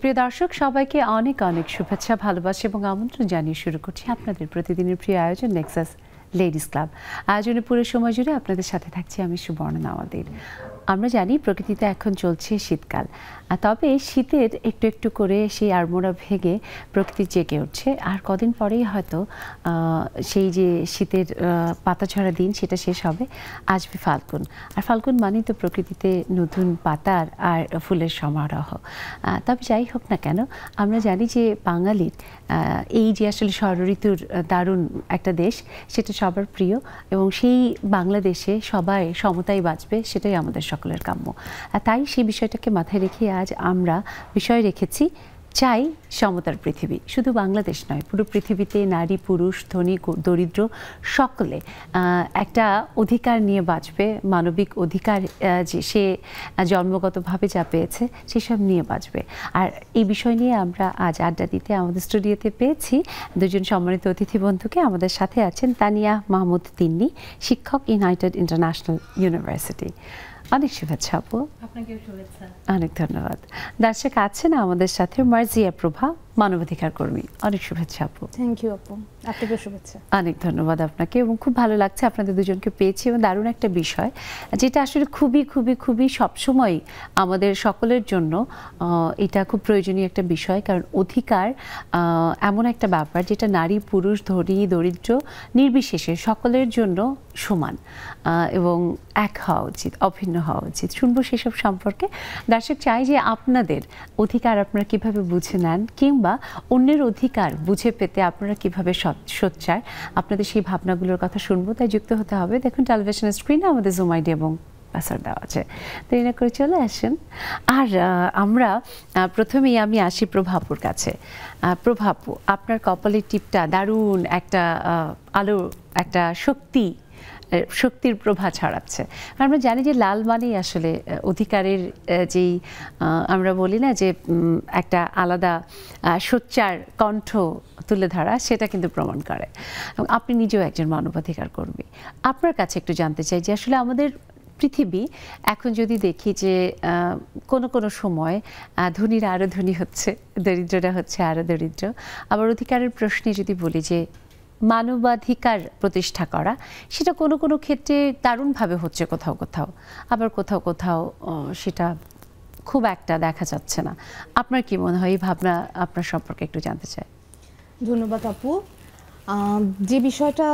সুপ্রিয় দর্শক, সবাইকে অনেক অনেক শুভেচ্ছা, ভালোবাসা এবং আমন্ত্রণ জানিয়ে শুরু করছি আপনাদের প্রতিদিনের প্রিয় আয়োজন নেক্সাস লেডিস ক্লাব। আয়োজনের পুরো সময় জুড়ে আপনাদের সাথে থাকছি আমি সুবর্ণা নাওয়ালদির। আমরা জানি প্রকৃতিতে এখন চলছে শীতকাল, তবে শীতের একটু একটু করে সেই আড়মোড়া ভেঙে প্রকৃতি জেগে উঠছে। আর কদিন পরেই হয়তো সেই যে শীতের পাতাঝরা দিন সেটা শেষ হবে, আসবে ফাল্গুন। আর ফাল্গুন মানেই তো প্রকৃতিতে নতুন পাতার আর ফুলের সমারোহ। তবে যাই হোক না কেন, আমরা জানি যে বাঙালির এই যে আসলে ষড়ঋতুর দারুণ একটা দেশ, সেটা সবার প্রিয়, এবং সেই বাংলাদেশে সবাই সমতায় বাঁচবে, সেটাই আমাদের সকলের কাম্য। তাই সেই বিষয়টাকে মাথায় রেখে আজ আমরা বিষয় রেখেছি চাই সমতার পৃথিবী। শুধু বাংলাদেশ নয়, পুরো পৃথিবীতে নারী পুরুষ ধনী দরিদ্র সকলে একটা অধিকার নিয়ে বাঁচবে, মানবিক অধিকার যে সে জন্মগতভাবে যা পেয়েছে সেসব নিয়ে বাঁচবে। আর এই বিষয় নিয়ে আমরা আজ আড্ডা দিতে আমাদের স্টুডিওতে পেয়েছি দুজন সম্মানিত অতিথি বন্ধুকে। আমাদের সাথে আছেন তানিয়া মাহমুদ তিন্নি, শিক্ষক, ইউনাইটেড ইন্টারন্যাশনাল ইউনিভার্সিটি। অনেক শুভেচ্ছা আপু। আপনাকেও শুভেচ্ছা। অনেক ধন্যবাদ। দর্শক আছেন আমাদের সাথে মার্জিয়া প্রভা, মানবাধিকার কর্মী। অনেক শুভেচ্ছা আপু। থ্যাংক ইউ আপু, আপনাকে শুভেচ্ছা। অনেক ধন্যবাদ আপনাকে, এবং খুব ভালো লাগছে আপনাদের দুজনকে পেয়েছি, এবং দারুণ একটা বিষয় যেটা আসলে খুবই খুবই খুবই সবসময় আমাদের সকলের জন্য এটা খুব প্রয়োজনীয় একটা বিষয়। কারণ অধিকার এমন একটা ব্যাপার যেটা নারী পুরুষ ধনী দরিদ্র নির্বিশেষে সকলের জন্য সমান এবং এক হওয়া উচিত, অভিন্ন হওয়া উচিত। শুনবো সেসব সম্পর্কে। দর্শক, চাই যে আপনাদের অধিকার আপনারা কিভাবে বুঝে নেন, কিংবা অন্যের অধিকার বুঝে পেতে আপনারা কিভাবে সোচ্চার, আপনাদের সেই ভাবনাগুলোর কথা শুনবো। তাই যুক্ত হতে হবে। দেখুন টেলিভিশনের স্ক্রিনে আমাদের জুম আইডি এবং পাসওয়ার্ড দেওয়া আছে, দেরি না করে চলে আসেন। আর আমরা প্রথমেই আমি আসি প্রভাপুর কাছে। প্রভাপু, আপনার কপালের টিপটা দারুণ একটা আলো, একটা শক্তির প্রভা ছড়াচ্ছে। আমরা জানি যে লাল মানেই আসলে অধিকারের যেই আমরা বলি না যে একটা আলাদা সোচ্চার কণ্ঠ তুলে ধরা, সেটা কিন্তু প্রমাণ করে। এবং আপনি নিজেও একজন মানবাধিকার কর্মী। আপনার কাছে একটু জানতে চাই যে আসলে আমাদের পৃথিবী এখন যদি দেখি যে কোনো সময় ধনীরা আরও ধনী হচ্ছে, দরিদ্ররা হচ্ছে আরও দরিদ্র। আবার অধিকারের প্রশ্নে যদি বলি যে মানবাধিকার প্রতিষ্ঠা করা, সেটা কোনো ক্ষেত্রে দারুণভাবে হচ্ছে কোথাও কোথাও, আবার কোথাও সেটা খুব একটা দেখা যাচ্ছে না। আপনার কি মনে হয়, এই ভাবনা আপনার সম্পর্কে একটু জানতে চাই। ধন্যবাদ আপু। যে বিষয়টা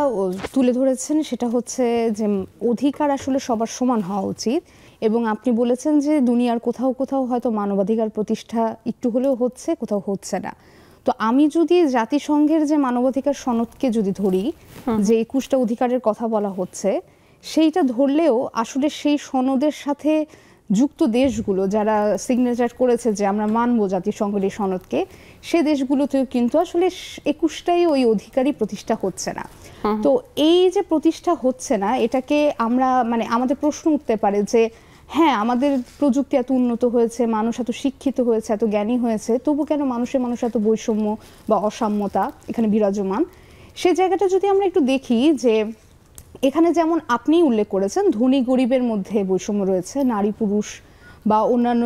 তুলে ধরেছেন সেটা হচ্ছে যে অধিকার আসলে সবার সমান হওয়া উচিত, এবং আপনি বলেছেন যে দুনিয়ার কোথাও হয়তো মানবাধিকার প্রতিষ্ঠা একটু হলেও হচ্ছে, কোথাও হচ্ছে না। তো আমি যদি জাতিসংঘের যে মানবাধিকার সনদকে যদি ধরি, যে 21টা অধিকারের কথা বলা হচ্ছে, সেইটা ধরলেও আসলে সেই সনদের সাথে যুক্ত দেশগুলো যারা সিগনেচার করেছে যে আমরা মানব জাতিসংঘের এই সনদকে, সে দেশগুলোতেও কিন্তু আসলে 21টাই ওই অধিকারই প্রতিষ্ঠা হচ্ছে না। তো এই যে প্রতিষ্ঠা হচ্ছে না, এটাকে আমরা আমাদের প্রশ্ন উঠতে পারে যে হ্যাঁ, আমাদের প্রযুক্তি এত উন্নত হয়েছে, মানুষ এত শিক্ষিত হয়েছে, এত জ্ঞানী হয়েছে, তবু কেন মানুষ এত বৈষম্য বা অসাম্যতা এখানে বিরাজমান? সে জায়গাটা যদি আমরা একটু দেখি, যে এখানে যেমন আপনি উল্লেখ করেছেন ধনী গরিবের মধ্যে বৈষম্য রয়েছে, নারী পুরুষ বা অন্যান্য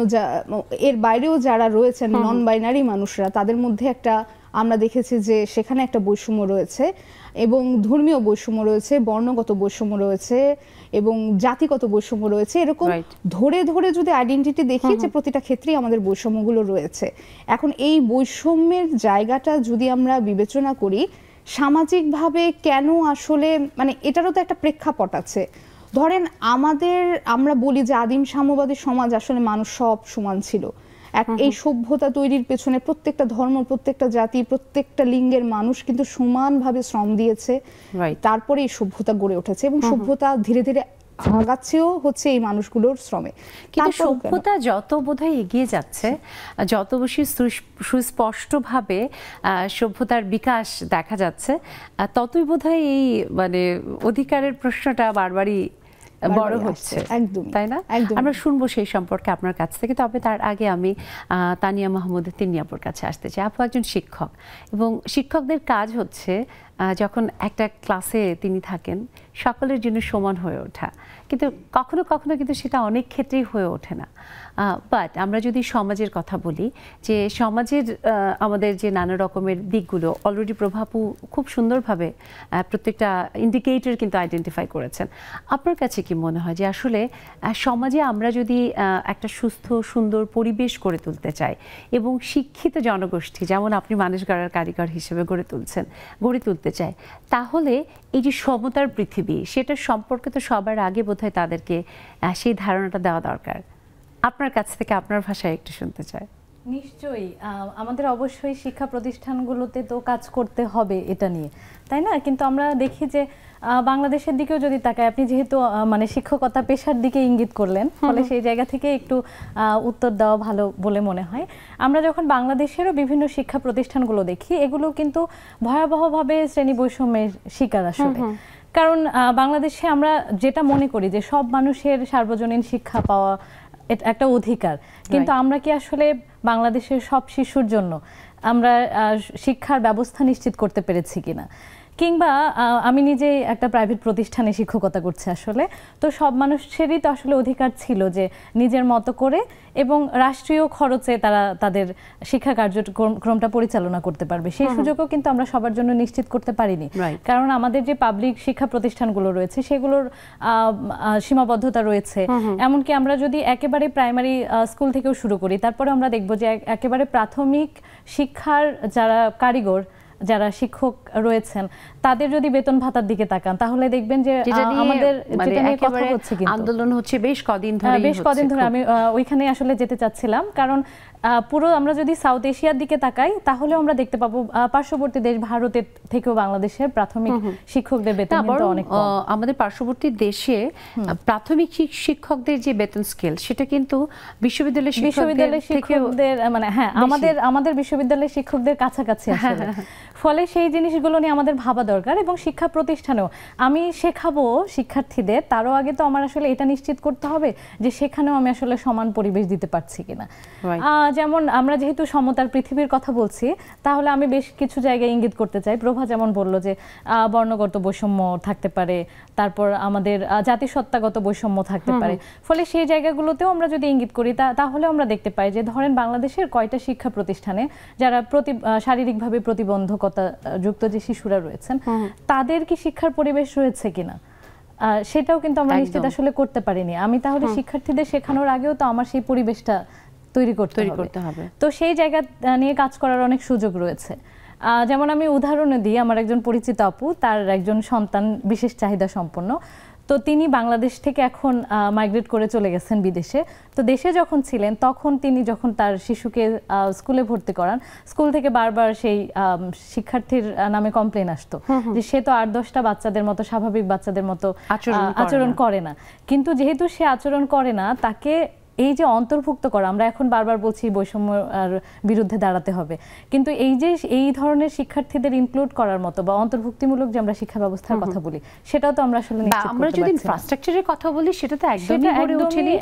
এর বাইরেও যারা রয়েছেন নন বাইনারি মানুষরা, তাদের মধ্যে একটা আমরা দেখেছি যে সেখানে একটা বৈষম্য রয়েছে, এবং ধর্মীয় বৈষম্য রয়েছে, বর্ণগত বৈষম্য রয়েছে, এবং জাতিগত বৈষম্য রয়েছে। এরকম ধরে যদি আইডেন্টিটি দেখি যে প্রতিটা ক্ষেত্রেই আমাদের বৈষম্যগুলো রয়েছে। এখন এই বৈষম্যের জায়গাটা যদি আমরা বিবেচনা করি সামাজিকভাবে, কেন আসলে এটারও তো একটা প্রেক্ষাপট আছে। ধরেন আমরা বলি যে আদিম সাম্যবাদী সমাজ, আসলে মানুষ সব সমান ছিল। এই সভ্যতা তৈরির পেছনে প্রত্যেকটা ধর্ম, প্রত্যেকটা জাতি, প্রত্যেকটা লিঙ্গের মানুষ কিন্তু সমানভাবে শ্রম দিয়েছে, তারপরে এই সভ্যতা গড়ে উঠেছে, এবং সভ্যতা ধীরে ধীরে আগাচ্ছেও হচ্ছে এই মানুষগুলোর শ্রমে। কিন্তু সভ্যতা যত বোধহয় এগিয়ে যাচ্ছে, যত বেশি সুস্পষ্টভাবে সভ্যতার বিকাশ দেখা যাচ্ছে, ততই বোধহয় এই অধিকারের প্রশ্নটা বারবারই বড় হচ্ছে, একদম তাই না? আমরা শুনবো সেই সম্পর্কে আপনার কাছ থেকে। তবে তার আগে আমি তানিয়া মাহমুদ তিন্নি আপুর কাছে আসতে চাই। আপু একজন শিক্ষক, এবং শিক্ষকদের কাজ হচ্ছে যখন একটা ক্লাসে তিনি থাকেন সকলের জন্য সমান হয়ে ওঠা, কিন্তু কখনো কখনো কিন্তু সেটা অনেক ক্ষেত্রেই হয়ে ওঠে না। বাট আমরা যদি সমাজের কথা বলি, যে সমাজের আমাদের যে নানা রকমের দিকগুলো অলরেডি প্রভাবু খুব সুন্দরভাবে প্রত্যেকটা ইন্ডিকেটর কিন্তু আইডেন্টিফাই করেছেন। আপনার কাছে কি মনে হয় যে আসলে সমাজে আমরা যদি একটা সুস্থ সুন্দর পরিবেশ গড়ে তুলতে চাই এবং শিক্ষিত জনগোষ্ঠী যেমন আপনি মানুষ গড়ার কারিগর হিসেবে গড়ে তুলতে চাই, তাহলে এই যে সমতার পৃথিবী সেটার সম্পর্কে তো সবার আগে বোধহয় তাদেরকে সেই ধারণাটা দেওয়া দরকার। আপনার কাছ থেকে আপনার ভাষায় একটু শুনতে চাই। নিশ্চয়ই আমাদের অবশ্যই শিক্ষা প্রতিষ্ঠানগুলোতে তো কাজ করতে হবে এটা নিয়ে, তাই না? কিন্তু আমরা দেখি যে বাংলাদেশের দিকেও যদি তাকাই, আপনি যেহেতু মানে শিক্ষকতা পেশার দিকে ইঙ্গিত করলেন, ফলে সেই জায়গা থেকে একটু উত্তর দেওয়া ভালো বলে মনে হয়। আমরা যখন বাংলাদেশেরও বিভিন্ন শিক্ষা প্রতিষ্ঠানগুলো দেখি, এগুলো কিন্তু ভয়াবহভাবে শ্রেণী বৈষম্যের শিকার আসলে। কারণ বাংলাদেশে আমরা যেটা মনে করি যে সব মানুষের সার্বজনীন শিক্ষা পাওয়া একটা অধিকার, কিন্তু আমরা কি আসলে বাংলাদেশের সব শিশুর জন্য আমরা শিক্ষার ব্যবস্থা নিশ্চিত করতে পেরেছি কিনা? কিংবা আমি নিজে একটা প্রাইভেট প্রতিষ্ঠানে শিক্ষকতা করছি আসলে, তো সব মানুষেরই তো আসলে অধিকার ছিল যে নিজের মতো করে এবং রাষ্ট্রীয় খরচে তারা তাদের শিক্ষা কার্যক্রমটা পরিচালনা করতে পারবে, সেই সুযোগও কিন্তু আমরা সবার জন্য নিশ্চিত করতে পারিনি। কারণ আমাদের যে পাবলিক শিক্ষা প্রতিষ্ঠানগুলো রয়েছে সেগুলোর সীমাবদ্ধতা রয়েছে। এমনকি আমরা যদি একেবারে প্রাইমারি স্কুল থেকেও শুরু করি, তারপরে আমরা দেখব যে একেবারে প্রাথমিক শিক্ষার যারা কারিগর, যারা শিক্ষক রয়েছেন, তাদের যদি বেতন ভাতার দিকে তাকান তাহলে দেখবেন যে আমাদের যেটা নিয়ে কথা হচ্ছে, কিন্তু আন্দোলন হচ্ছে বেশ কদিন ধরে। আমি ওইখানে আসলে যেতে চাচ্ছিলাম, কারণ পুরো আমরা যদি সাউথ এশিয়ার দিকে তাকাই তাহলে আমরা দেখতে পাবো পার্শ্ববর্তী দেশ ভারতের থেকেও বাংলাদেশের প্রাথমিক শিক্ষকদের বেতন কিন্তু অনেক কম। আমাদের পার্শ্ববর্তী দেশে প্রাথমিক শিক্ষকদের যে বেতন স্কেল সেটা কিন্তু বিশ্ববিদ্যালয়ের শিক্ষকদের মানে হ্যাঁ আমাদের বিশ্ববিদ্যালয়ের শিক্ষকদের কাছাকাছি আসলে। ফলে সেই জিনিসগুলো নিয়ে আমাদের ভাবা দরকার। এবং শিক্ষা প্রতিষ্ঠানেও আমি শেখাবো শিক্ষার্থীদের, তারও আগে তো আমার আসলে এটা নিশ্চিত করতে হবে যে সেখানেও আমি আসলে সমান পরিবেশ দিতে পারছি কিনা। যেমন আমরা যেহেতু সমতার পৃথিবীর কথা বলছি, তাহলে আমি বেশ কিছু জায়গায় ইঙ্গিত করতে চাই। প্রভা যেমন বলল যে বর্ণগত বৈষম্য থাকতে পারে, তারপর আমাদের জাতিসত্তাগত বৈষম্য থাকতে পারে। ফলে সেই জায়গাগুলোতেও আমরা যদি ইঙ্গিত করি তাহলে আমরা দেখতে পাই যে ধরেন বাংলাদেশের কয়টা শিক্ষা প্রতিষ্ঠানে যারা শারীরিকভাবে প্রতিবন্ধকতা যুক্ত যে শিশুরা রয়েছেন তাদের কি শিক্ষার পরিবেশ রয়েছে কিনা, সেটাও কিন্তু আমরা নিশ্চিত আসলে করতে পারিনি। আমি তাহলে শিক্ষার্থীদের শেখানোর আগেও তো আমার সেই পরিবেশটা তৈরি করতে হবে। তো সেই জায়গা নিয়ে কাজ করার অনেক সুযোগ রয়েছে। যেমন আমি উদাহরণ দিই, আমার একজন পরিচিত আপু, তার একজন সন্তান বিশেষ চাহিদা সম্পন্ন, তো তিনি বাংলাদেশ থেকে এখন মাইগ্রেট করে চলে গেছেন বিদেশে। তো দেশে যখন ছিলেন তখন তিনি যখন তার শিশুকে স্কুলে ভর্তি করান, স্কুল থেকে বারবার সেই শিক্ষার্থীর নামে কমপ্লেন আসতো যে সে তো ৮-১০টা বাচ্চাদের মতো স্বাভাবিক বাচ্চাদের মতো আচরণ করে না। কিন্তু যেহেতু সে আচরণ করে না, তাকে এই যে অন্তর্ভুক্ত করা, আমরা এখন বারবার বলছি বৈষম্যের বিরুদ্ধে দাঁড়াতে হবে, কিন্তু এই যে এই ধরনের শিক্ষার্থীদের ইনক্লুড করার মতো বা অন্তর্ভুক্তিমূলক যে আমরা শিক্ষা ব্যবস্থার কথা বলি, সেটাও তো আমরা আসলে নিশ্চিত করতে পারছি না। আমরা যদি ইনফ্রাস্ট্রাকচারের কথা বলি সেটা তো একদমই গড়ে ওঠেনি,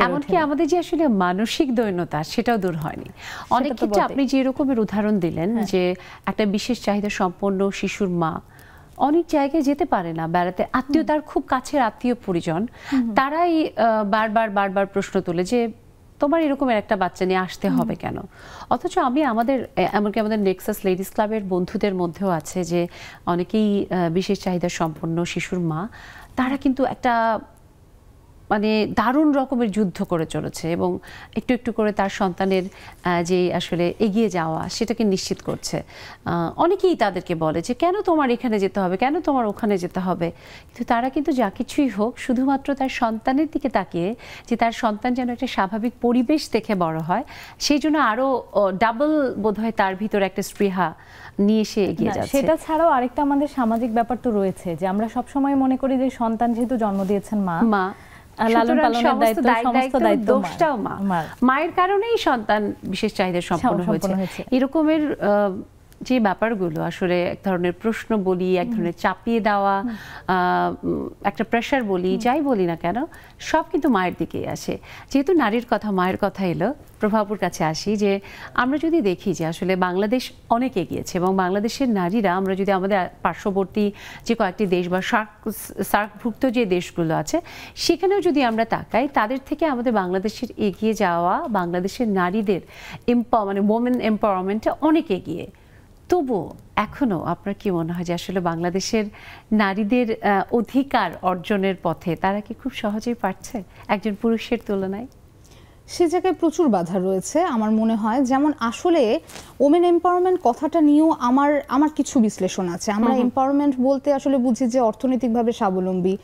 এমনকি আমাদের যে আসলে মানসিক দৈন্যতা সেটাও দূর হয়নি। অনেক ক্ষেত্রে আপনি যে রকমের উদাহরণ দিলেন যে একটা বিশেষ চাহিদা সম্পন্ন শিশুর মা অনেক জায়গায় যেতে পারে না বেড়াতে, আত্মীয়তার খুব কাছের আত্মীয় পরিজন তারাই বারবার প্রশ্ন তোলে যে তোমার এরকমের একটা বাচ্চা নিয়ে আসতে হবে কেন। অথচ এমনকি আমাদের নেক্সাস লেডিস ক্লাবের বন্ধুদের মধ্যেও আছে যে অনেকেই বিশেষ চাহিদা সম্পন্ন শিশুর মা, তারা কিন্তু একটা মানে দারুণ রকমের যুদ্ধ করে চলেছে এবং একটু একটু করে তার সন্তানের যে আসলে এগিয়ে যাওয়া সেটাকে নিশ্চিত করছে। অনেকেই তাদেরকে বলে যে কেন তোমার এখানে যেতে হবে, কেন তোমার ওখানে যেতে হবে, কিন্তু তারা কিন্তু যা কিছুই হোক শুধুমাত্র তার সন্তানের দিকে তাকিয়ে যে তার সন্তান যেন একটা স্বাভাবিক পরিবেশ দেখে বড় হয়, সেই জন্য আরও ডাবল বোধহয় তার ভিতর একটা স্পৃহা নিয়ে সে এগিয়ে যাচ্ছে। সেটা ছাড়াও আরেকটা আমাদের সামাজিক ব্যাপার তো রয়েছে যে আমরা সবসময় মনে করি যে সন্তান যেহেতু জন্ম দিয়েছেন মা, লালন পালনের দায়িত্ব, সমস্ত দায়িত্ব মায়ের কারণেই সন্তান বিশেষ চাহিদা সম্পন্ন হয়েছে। এরকমের যে ব্যাপারগুলো আসলে এক ধরনের প্রশ্ন বলি, এক ধরনের চাপিয়ে দেওয়া, একটা প্রেশার বলি, যাই বলি না কেন, সব কিন্তু মায়ের দিকেই আসে। যেহেতু নারীর কথা, মায়ের কথা এলো, প্রভাপুর কাছে আসি যে আমরা যদি দেখি যে আসলে বাংলাদেশ অনেক এগিয়েছে এবং বাংলাদেশের নারীরা, আমরা যদি আমাদের পার্শ্ববর্তী যে কয়েকটি দেশ বা সার্কভুক্ত যে দেশগুলো আছে সেখানেও যদি আমরা তাকাই, তাদের থেকে আমাদের বাংলাদেশের এগিয়ে যাওয়া, বাংলাদেশের নারীদের মানে ওমেন এম্পাওয়ারমেন্টে অনেক এগিয়ে। তবুও এখনো আপনার কি মনে হয় যে আসলে বাংলাদেশের নারীদের অধিকার অর্জনের পথে তারা কি খুব সহজেই পারছে একজন পুরুষের তুলনায়? সে জায়গায় প্রচুর বাধা রয়েছে আমার মনে হয়। যেমন আসলে ওমেন এম্পাওয়ারমেন্ট কথাটা নিয়েও আমার কিছু বিশ্লেষণ আছে। আমরা এম্পাওয়ারমেন্ট বলতে আসলে বুঝি যে অর্থনৈতিকভাবে স্বাবলম্বী,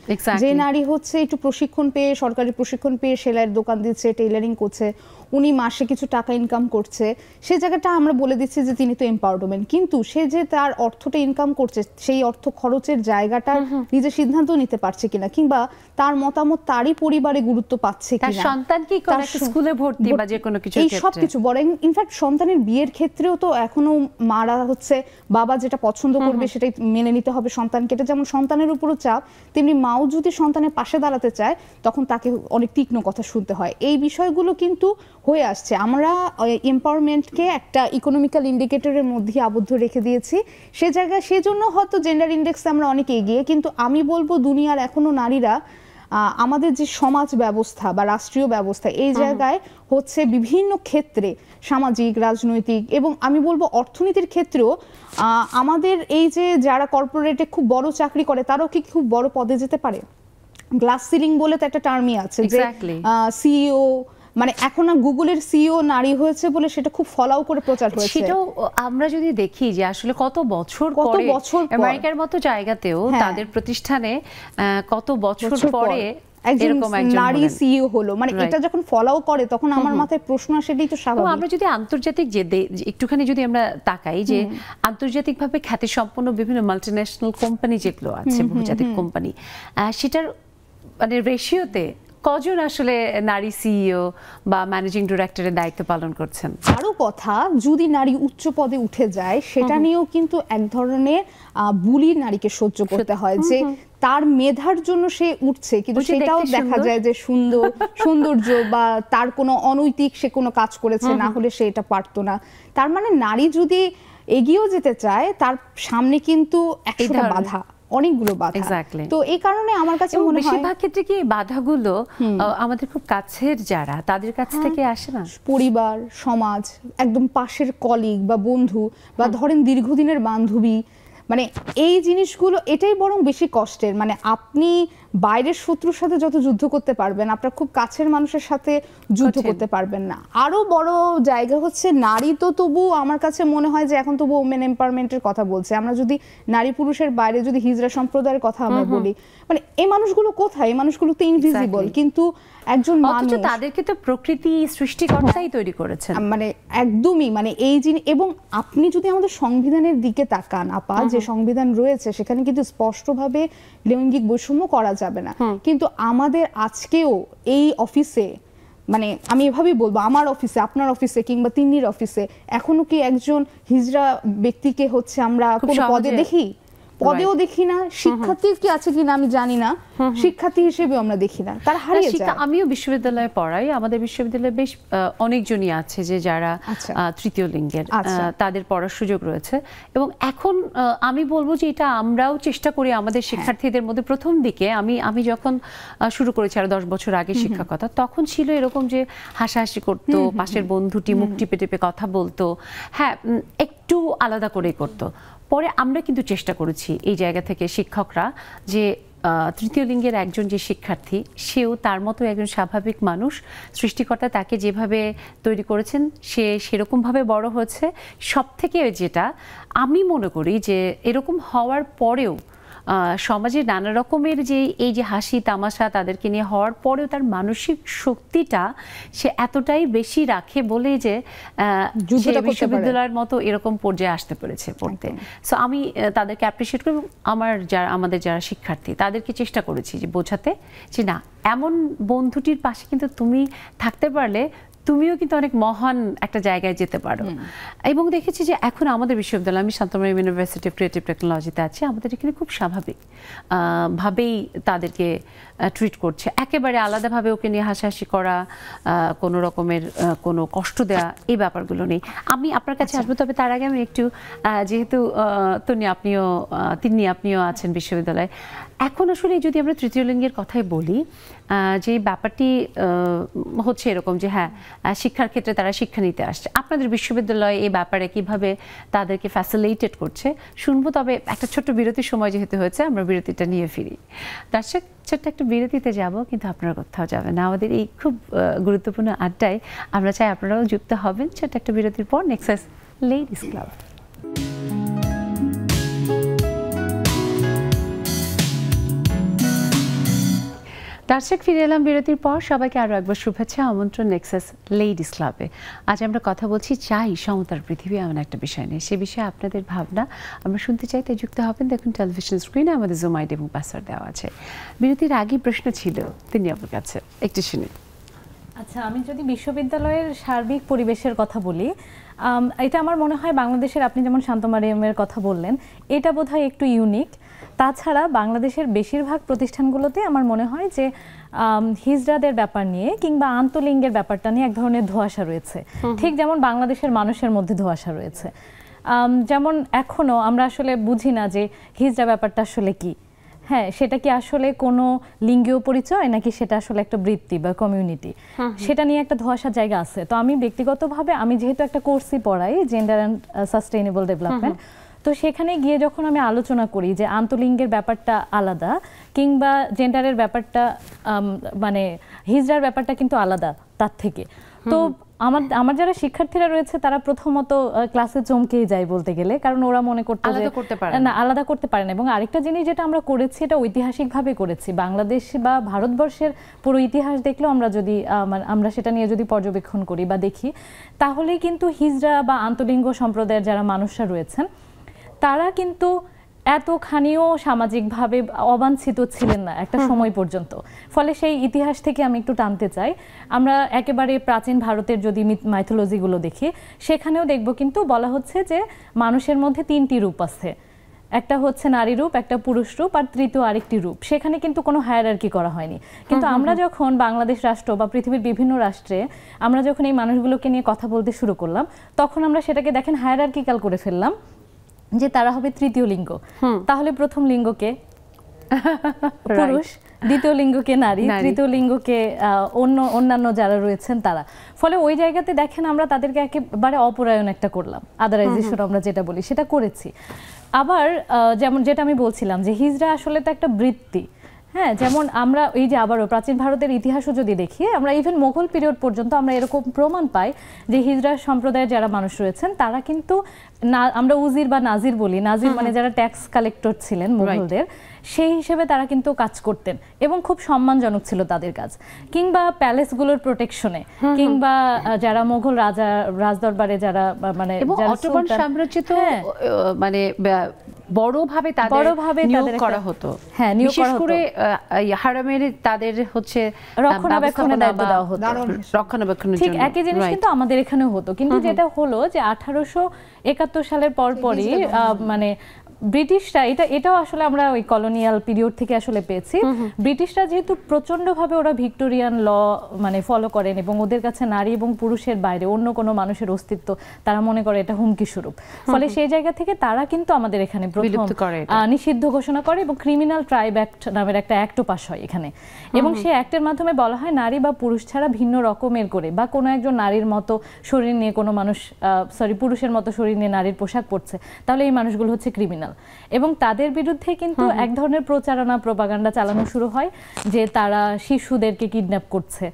যে নারী হচ্ছে একটু প্রশিক্ষণ পেয়ে, সরকারি প্রশিক্ষণ পেয়ে সেলাইয়ের দোকান দিচ্ছে, টেইলারিং করছে, উনি মাসে কিছু টাকা ইনকাম করছে, সেই জায়গাটা আমরা বলে দিচ্ছি যে তিনি তো এম্পাওয়ারমেন্ট। কিন্তু সে যে তার অর্থটা ইনকাম করছে, সেই অর্থ খরচের জায়গাটা নিজে সিদ্ধান্ত নিতে পারছে কিনা, কিংবা তার মতামত তারই পরিবারে গুরুত্ব পাচ্ছে কিনা, তার সন্তান কি কোন একটা স্কুলে ভর্তি বা যে কোনো কিছু, এই সব কিছু বরং ইনফ্যাক্ট সন্তানের বিয়ের ক্ষেত্রেও তো এখনো মারা হচ্ছে, বাবা যেটা পছন্দ করবে সেটাই মেনে নিতে হবে সন্তানকে। এটা যেমন সন্তানের উপরও চাপ, তেমনি মাও যদি সন্তানের পাশে দাঁড়াতে চায় তখন তাকে অনেক তীক্ষ্ণ কথা শুনতে হয়। এই বিষয়গুলো কিন্তু হয়ে আসছে। আমরা এম্পাওয়ারমেন্টকে একটা ইকোনমিক্যাল ইন্ডিকেটরের মধ্যে আবদ্ধ রেখে দিয়েছি, সে জায়গায় সেজন্য হয়তো জেন্ডার ইন্ডেক্সে আমরা অনেক এগিয়ে। কিন্তু আমি বলবো দুনিয়ার এখনো নারীরা, আমাদের যে সমাজ ব্যবস্থা বা রাষ্ট্রীয় ব্যবস্থা, এই জায়গায় হচ্ছে বিভিন্ন ক্ষেত্রে, সামাজিক, রাজনৈতিক এবং আমি বলবো অর্থনীতির ক্ষেত্রেও, আমাদের এই যে যারা কর্পোরেটে খুব বড় চাকরি করে তারাও কি খুব বড় পদে যেতে পারে? গ্লাস সিলিং বলে তো একটা টার্মই আছে, যে সিইও, মানে এখন গুগলের সিইও নারী হয়েছে বলে সেটা খুব ফলাও করে প্রচার হয়েছে। সেটাও আমরা যদি দেখি যে আসলে কত বছর পরে আমেরিকার মতো জায়গাতেও তাদের প্রতিষ্ঠানে কত বছর পরে এরকম একজন নারী সিইও হলো, মানে এটা যখন ফলাও করে তখন আমার মাথায় প্রশ্ন আসে, এটাই তো স্বাভাবিক। আমরা যদি আন্তর্জাতিক যে একটুখানি যদি আমরা তাকাই, যে আন্তর্জাতিকভাবে খ্যাতিসম্পন্ন বিভিন্ন মাল্টিন্যাশনাল কোম্পানি যেগুলো আছে, বহুজাতিক কোম্পানি, সেটার মানে রেশিওতে কজন আসলে নারী সিইও বা ম্যানেজিং ডিরেক্টরের দায়িত্ব পালন করছেন? আরো কথা, যদি নারী উচ্চ পদে উঠে যায় সেটা নিয়েও কিন্তু এক ধরনের বুলি নারীকে সহ্য করতে হয়, যে তার মেধার জন্য সে উঠছে কিন্তু সেটাও দেখা যায় যে সৌন্দর্য বা তার কোনো অনৈতিক সে কোনো কাজ করেছে, না হলে সে এটা পারতো না। তার মানে নারী যদি এগিয়েও যেতে চায় তার সামনে কিন্তু 100টা বাধা, অনেকগুলো বাধা। তো এই কারণে আমার কাছে মনে হয় বেশিরভাগ ক্ষেত্রে কি বাধাগুলো আমাদের খুব কাছের যারা, তাদের কাছ থেকে আসে না, পরিবার, সমাজ, একদম পাশের কলিগ বা বন্ধু, বা ধরেন দীর্ঘদিনের বান্ধবী, মানে এই জিনিসগুলো, এটাই বরং বেশি কষ্টের। মানে আপনি বাইরের শত্রুর সাথে যত যুদ্ধ করতে পারবেন, আপনার খুব কাছের মানুষের সাথে যুদ্ধ করতে পারবেন না। আরো বড় জায়গা হচ্ছে নারী তো তবু আমার কাছে মনে হয় যে এখন তবু ওমেন এম্পাওয়ারমেন্টের কথা বলছে। আমরা যদি নারী পুরুষের বাইরে যদি হিজড়া সম্প্রদায়ের কথা আমরা বলি, মানে এই মানুষগুলো কোথায়? এই মানুষগুলো তো ইনভিজিবল, কিন্তু একজন মানুষ, তাদেরকে তো প্রকৃতি সৃষ্টিকর্তাই তৈরি করেছেন, মানে একদমই, মানে এই জিনিস। এবং আপনি যদি আমাদের সংবিধানের দিকে তাকান আপা, যে সংবিধান রয়েছে সেখানে কিন্তু স্পষ্টভাবে লৈঙ্গিক বৈষম্য করা যাবে না। কিন্তু আমাদের আজকেও এই অফিসে, মানে আমি এভাবেই বলবো, আমার অফিসে, আপনার অফিসে কিংবা তিন্নির অফিসে এখনো কি একজন হিজড়া ব্যক্তিকে হচ্ছে আমরা কোনো পদে দেখি? পদেও দেখি না। শিক্ষার্থী কি আছে কিনা আমি জানি না, শিক্ষার্থী হিসেবে আমরা দেখি না, তারা হারিয়ে যায়। আমিও বিশ্ববিদ্যালয়ে পড়াই, আমাদের বিশ্ববিদ্যালয়ে বেশ অনেকজনই আছে যে যারা তৃতীয় লিঙ্গের, তাদের পড়ার সুযোগ রয়েছে। এবং এখন আমি বলবো যে এটা আমরাও চেষ্টা করি আমাদের শিক্ষার্থীদের মধ্যে। প্রথম দিকে আমি যখন শুরু করেছি আরো 10 বছর আগে শিক্ষকতা, তখন ছিল এরকম যে হাসাহাসি করতো, পাশের বন্ধুটি মুখ টিপে টিপে কথা বলতো, হ্যাঁ একটু আলাদা করে করতো। পরে আমরা কিন্তু চেষ্টা করেছি এই জায়গা থেকে শিক্ষকরা, যে তৃতীয় লিঙ্গের একজন যে শিক্ষার্থী, সেও তার মতো একজন স্বাভাবিক মানুষ, সৃষ্টিকর্তা তাকে যেভাবে তৈরি করেছেন সে সেরকমভাবে বড় হয়েছে। সব থেকে যেটা আমি মনে করি যে এরকম হওয়ার পরেও সমাজের নানা রকমের যে এই যে হাসি তামাশা তাদেরকে নিয়ে হওয়ার পরেও তার মানসিক শক্তিটা সে এতটাই বেশি রাখে বলে যে বিশ্ববিদ্যালয়ের মতো এরকম পর্যায়ে আসতে পেরেছে পড়তে। সো আমি তাদেরকে অ্যাপ্রিসিয়েট করি। আমাদের যারা শিক্ষার্থী তাদেরকে চেষ্টা করেছি যে বোঝাতে যে না, এমন বন্ধুটির পাশে কিন্তু তুমি থাকতে পারলে তুমিও কিন্তু অনেক মহান একটা জায়গায় যেতে পারো। এবং দেখেছি যে এখন আমাদের বিশ্ববিদ্যালয়, আমি শান্তমরিয়াম ইউনিভার্সিটি অফ ক্রিয়েটিভ টেকনোলজিতে আছি, আমাদের এখানে খুব স্বাভাবিক ভাবেই তাদেরকে ট্রিট করছে, একেবারে আলাদাভাবে ওকে নিয়ে হাসাহাসি করা, কোনো রকমের কোনো কষ্ট দেওয়া, এই ব্যাপারগুলো নেই। আমি আপনার কাছে আসবো, তবে তার আগে আমি একটু, যেহেতু তিনি আপনিও আছেন বিশ্ববিদ্যালয়ে, এখন আসলে যদি আমরা তৃতীয় লিঙ্গের কথাই বলি, যে ব্যাপারটি হচ্ছে এরকম যে হ্যাঁ, শিক্ষার ক্ষেত্রে তারা শিক্ষা নিতে আসছে, আপনাদের বিশ্ববিদ্যালয়ে এই ব্যাপারে কিভাবে তাদেরকে ফ্যাসিলিটেট করছে শুনবো। তবে একটা ছোট্ট বিরতির সময় যেহেতু হয়েছে, আমরা বিরতিটা নিয়ে ফিরি। দর্শক, ছোট্ট একটা বিরতিতে যাব, কিন্তু আপনারা কোথাও যাবেন না। আমাদের এই খুব গুরুত্বপূর্ণ আড্ডায় আমরা চাই আপনারাও যুক্ত হবেন। ছোট্ট একটা বিরতির পর নেক্সাস লেডিস ক্লাব। দর্শক, ফিরে এলাম বিরতির পর। সবাইকে আরও একবার শুভেচ্ছা, আমন্ত্রণ নেক্সাস লেডিস ক্লাবে। আজ আমরা কথা বলছি চাই সমতার পৃথিবী এমন একটা বিষয় নিয়ে। সে বিষয়ে আপনাদের ভাবনা আমরা শুনতে চাই, তাই যুক্ত হবেন। দেখুন, টেলিভিশন স্ক্রিনে আমাদের জুম আইডি এবং পাসওয়ার্ড দেওয়া আছে। বিরতির আগেই প্রশ্ন ছিল তিনি আপনার কাছে, একটু শুনি। আচ্ছা, আমি যদি বিশ্ববিদ্যালয়ের সার্বিক পরিবেশের কথা বলি, এটা আমার মনে হয় বাংলাদেশের, আপনি যেমন শান্তমরিয়ামের কথা বললেন, এটা বোধহয় একটু ইউনিক। তাছাড়া বাংলাদেশের বেশিরভাগ প্রতিষ্ঠানগুলোতে আমার মনে হয় যে হিজড়াদের ব্যাপার নিয়ে কিংবা আন্তলিঙ্গের ব্যাপারটা নিয়ে এক ধরনের ধোঁয়াশা রয়েছে, ঠিক যেমন বাংলাদেশের মানুষের মধ্যে ধোঁয়াশা রয়েছে। যেমন এখনও আমরা আসলে বুঝি না যে হিজড়া ব্যাপারটা আসলে কি। হ্যাঁ, সেটা কি আসলে কোনো লিঙ্গীয় পরিচয় নাকি সেটা আসলে একটা বৃত্তি বা কমিউনিটি, সেটা নিয়ে একটা ধোঁয়াশার জায়গা আছে। তো আমি ব্যক্তিগতভাবে, আমি যেহেতু একটা কোর্সই পড়াই, জেন্ডার অ্যান্ড সাস্টেইনেবল ডেভেলপমেন্ট, তো সেখানে গিয়ে যখন আমি আলোচনা করি যে আন্তলিঙ্গের ব্যাপারটা আলাদা কিংবা জেন্ডারের ব্যাপারটা, মানে হিজড়ার ব্যাপারটা কিন্তু আলাদা তার থেকে, তো আমার যারা শিক্ষার্থীরা রয়েছে তারা প্রথমত ক্লাসে চমকেই যায় বলতে গেলে, কারণ ওরা মনে করতে না আলাদা করতে পারে না। এবং আরেকটা জিনিস যেটা আমরা করেছি, এটা ঐতিহাসিকভাবে করেছি। বাংলাদেশ বা ভারতবর্ষের পুরো ইতিহাস দেখলেও আমরা সেটা নিয়ে যদি পর্যবেক্ষণ করি বা দেখি, তাহলেই কিন্তু হিজড়া বা আন্তলিঙ্গ সম্প্রদায়ের যারা মানুষরা রয়েছেন তারা কিন্তু এতখানিও সামাজিকভাবে অবাঞ্ছিত ছিলেন না একটা সময় পর্যন্ত। ফলে সেই ইতিহাস থেকে আমি একটু টানতে চাই। আমরা একেবারে প্রাচীন ভারতের যদি মাইথোলজিগুলো দেখি, সেখানেও দেখব কিন্তু বলা হচ্ছে যে মানুষের মধ্যে তিনটি রূপ আছে, একটা হচ্ছে নারী রূপ, একটা পুরুষ রূপ, আর তৃতীয় আরেকটি রূপ। সেখানে কিন্তু কোনো হায়ারার্কি করা হয়নি। কিন্তু আমরা যখন বাংলাদেশ রাষ্ট্র বা পৃথিবীর বিভিন্ন রাষ্ট্রে আমরা যখন এই মানুষগুলোকে নিয়ে কথা বলতে শুরু করলাম, তখন আমরা সেটাকে দেখেন হায়ারার্কিক্যাল করে ফেললাম, যে তারা হবে তৃতীয় লিঙ্গ। তাহলে প্রথম লিঙ্গকে পুরুষ, দ্বিতীয় লিঙ্গকে নারী, তৃতীয় লিঙ্গকে অন্যান্য যারা রয়েছেন তারা। ফলে ওই জায়গাতে দেখেন আমরা তাদেরকে একেবারে অপরায়ণ একটা করলাম, আদারাইজেশন আমরা যেটা বলি সেটা করেছি। আবার যেমন যেটা আমি বলছিলাম যে হিজড়া আসলে তো একটা বৃত্তি। হ্যাঁ, যেমন আমরা এই যে আবারও প্রাচীন ভারতের ইতিহাসও যদি দেখি, আমরা ইভেন মোগল পিরিয়ড পর্যন্ত আমরা এরকম প্রমাণ পাই যে হিজড়া সম্প্রদায়ের যারা মানুষ রয়েছেন তারা কিন্তু, আমরা উজির বা নাজির বলি, নাজির মানে যারা ট্যাক্স কালেক্টর ছিলেন মুঘলদের, সেই হিসেবে তারা কিন্তু কাজ করতেন এবং খুব সম্মানজনক ছিল তাদের কাজ। কিংবা প্যালেসগুলোর প্রোটেকশনে, কিংবা যারা মোগল রাজদরবারে যারা মানে অটোমান সাম্রাজ্য তো মানে বড়ভাবে নিয়োগ করা হতো। হ্যাঁ, নিয়োগ করা হতো। হারামের তাদের হচ্ছে রক্ষণাবেক্ষণের দায়িত্ব দেওয়া হতো, রক্ষণাবেক্ষণের জন্য। ঠিক একই জিনিস কিন্তু আমাদের এখানেও হতো। কিন্তু যেটা হলো যে 1871 সালের পরপরই মানে ব্রিটিশরা, এটাও আসলে আমরা ওই কলোনিয়াল পিরিয়ড থেকে আসলে পেয়েছি। ব্রিটিশরা যেহেতু প্রচন্ডভাবে ওরা ভিক্টোরিয়ান ল মানে ফলো করেন এবং ওদের কাছে নারী এবং পুরুষের বাইরে অন্য কোনো মানুষের অস্তিত্ব তারা মনে করে এটা হুমকি স্বরূপ। ফলে সেই জায়গা থেকে তারা কিন্তু আমাদের এখানে প্রথম নিষিদ্ধ ঘোষণা করে এবং ক্রিমিনাল ট্রাইব অ্যাক্ট নামের একটা অ্যাক্টও পাস হয় এখানে। এবং সেই অ্যাক্টের মাধ্যমে বলা হয় নারী বা পুরুষ ছাড়া ভিন্ন রকমের করে বা কোনো একজন নারীর মতো শরীর নিয়ে কোনো মানুষ, পুরুষের মতো শরীর নিয়ে নারীর পোশাক পরছে, তাহলে এই মানুষগুলো হচ্ছে ক্রিমিনাল। এবং তাদের বিরুদ্ধে কিন্তু এক ধরনের প্রচারণা, প্রোপাগান্ডা চালানো শুরু হয় যে তারা শিশুদেরকে কিডন্যাপ করছে,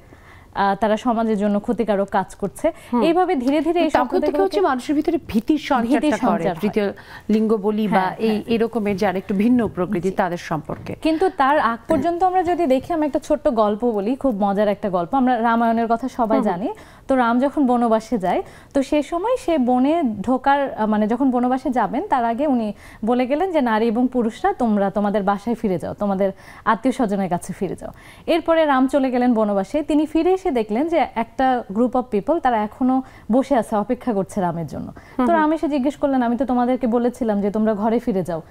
তারা সমাজের জন্য ক্ষতিকারক কাজ করছে। এইভাবে ধীরে ধীরে এই সম্প্রদায়কে হচ্ছে মানুষের ভিতরে ভীতির সঞ্চারটা করে, তৃতীয় লিঙ্গ বলি বা এই রকমের যারা একটু ভিন্ন প্রকৃতি তাদের সম্পর্কে। কিন্তু তার আগ পর্যন্ত আমরা যদি দেখি, আমি একটা ছোট্ট গল্প বলি, খুব মজার একটা গল্প। আমরা রামায়ণের কথা সবাই জানি। তো রাম যখন বনবাসে যায়, তো সেই সময় সে বনে ঢোকার মানে যখন বনবাসে যাবেন তার আগে উনি বলে গেলেন যে নারী এবং পুরুষরা তোমরা তোমাদের বাসায় ফিরে যাও, তোমাদের আত্মীয় স্বজনের কাছে ফিরে যাও। এরপরে রাম চলে গেলেন বনবাসে। তিনি ফিরে এসে দেখলেন যে একটা গ্রুপ অফ পিপল তারা এখনো বসে আছে, অপেক্ষা করছে রামের জন্য। তো রাম এসে জিজ্ঞেস করলেন, আমি তো তোমাদেরকে বলেছিলাম যে তোমরা ঘরে ফিরে যাও,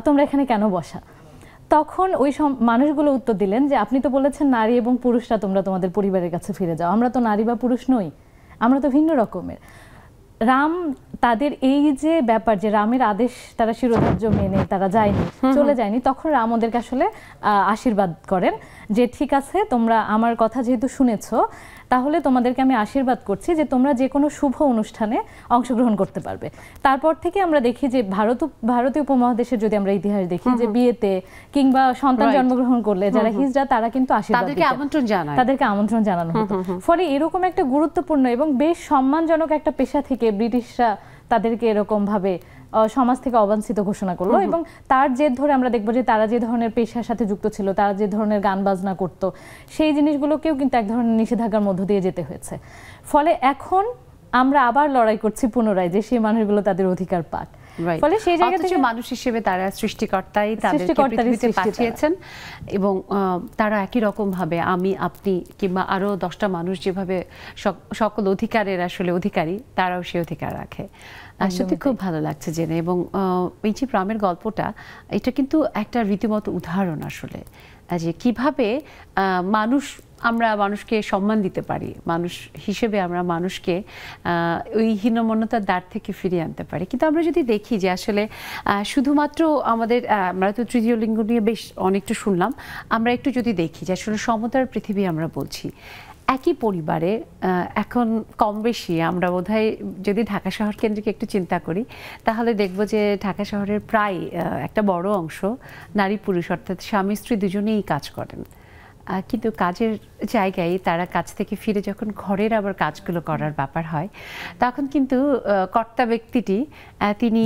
তোমরা এখানে কেন বসা? তখন ওই মানুষগুলো উত্তর দিলেন যে আপনি তো বলেছেন নারী এবং পুরুষরা তোমরা তোমাদের পরিবারের কাছে ফিরে যাও, আমরা তো নারী বা পুরুষ নই, আমরা তো ভিন্ন রকমের। রাম তাদের এই যে ব্যাপার যে রামের আদেশ তারা শিরোধার্য মেনে তারা যায়নি, চলে যায়নি, তখন রাম ওদেরকে আসলে আশীর্বাদ করেন যে ঠিক আছে, তোমরা আমার কথা যেহেতু শুনেছো, তাহলে তোমাদেরকে আমি আশীর্বাদ করছি যে তোমরা যে কোনো শুভ অনুষ্ঠানে অংশগ্রহণ করতে পারবে। তারপর থেকে আমরা দেখি যে ভারতীয় উপমহাদেশের যদি আমরা ইতিহাস দেখি যে বিয়েতে কিংবা সন্তান জন্মগ্রহণ করলে যারা হিজড়া তারা কিন্তু আশীর্বাদ তাদেরকে আমন্ত্রণ জানানো হতো। ফলে এরকম একটা গুরুত্বপূর্ণ এবং বেশ সম্মানজনক একটা পেশা থেকে ব্রিটিশরা তাদেরকে এরকম ভাবে সমাজ থেকে অবাঞ্ছিত ঘোষণা করলো। এবং তার জেদ ধরে আমরা দেখবো যে তারা যে ধরনের পেশার সাথে যুক্ত ছিল, তারা যে ধরনের গান বাজনা করতো, সেই জিনিসগুলোকেও কিন্তু এক ধরনের নিষেধাজ্ঞার মধ্য দিয়ে যেতে হয়েছে। ফলে এখন আমরা আবার লড়াই করছি পুনরায় যে সেই মানুষগুলো তাদের অধিকার পাক। ফলে সেই জায়গা থেকে মানুষ হিসেবে তারা সৃষ্টিকর্তাই তাদেরকে পৃথিবীতে পাঠিয়েছেন এবং তারা একই রকম ভাবে আমি আপনি কিংবা আরো 10টা মানুষ যেভাবে সকল অধিকারের আসলে অধিকারী, তারাও সে অধিকার রাখে। সত্যি খুব ভালো লাগছে জেনে। এবং এই যে প্রামের গল্পটা, এটা কিন্তু একটা রীতিমতো উদাহরণ আসলে যে কিভাবে আমরা মানুষকে সম্মান দিতে পারি, মানুষ হিসেবে আমরা মানুষকে ওই হীনমন্যতার দ্বার থেকে ফিরিয়ে আনতে পারি। কিন্তু আমরা যদি দেখি যে আসলে শুধুমাত্র আমরা তো তৃতীয় লিঙ্গ নিয়ে বেশ অনেকটা শুনলাম, আমরা একটু যদি দেখি যে আসলে সমতার পৃথিবী আমরা বলছি, একই পরিবারে এখন কম বেশি আমরা বোধহয় যদি ঢাকা শহর কেন্দ্রিক একটু চিন্তা করি তাহলে দেখব যে ঢাকা শহরের প্রায় একটা বড় অংশ নারী পুরুষ অর্থাৎ স্বামী স্ত্রী দুজনেই কাজ করেন। কিন্তু কাজের জায়গায় তারা কাজ থেকে ফিরে যখন ঘরের আবার কাজগুলো করার ব্যাপার হয়, তখন কিন্তু কর্তা ব্যক্তিটি তিনি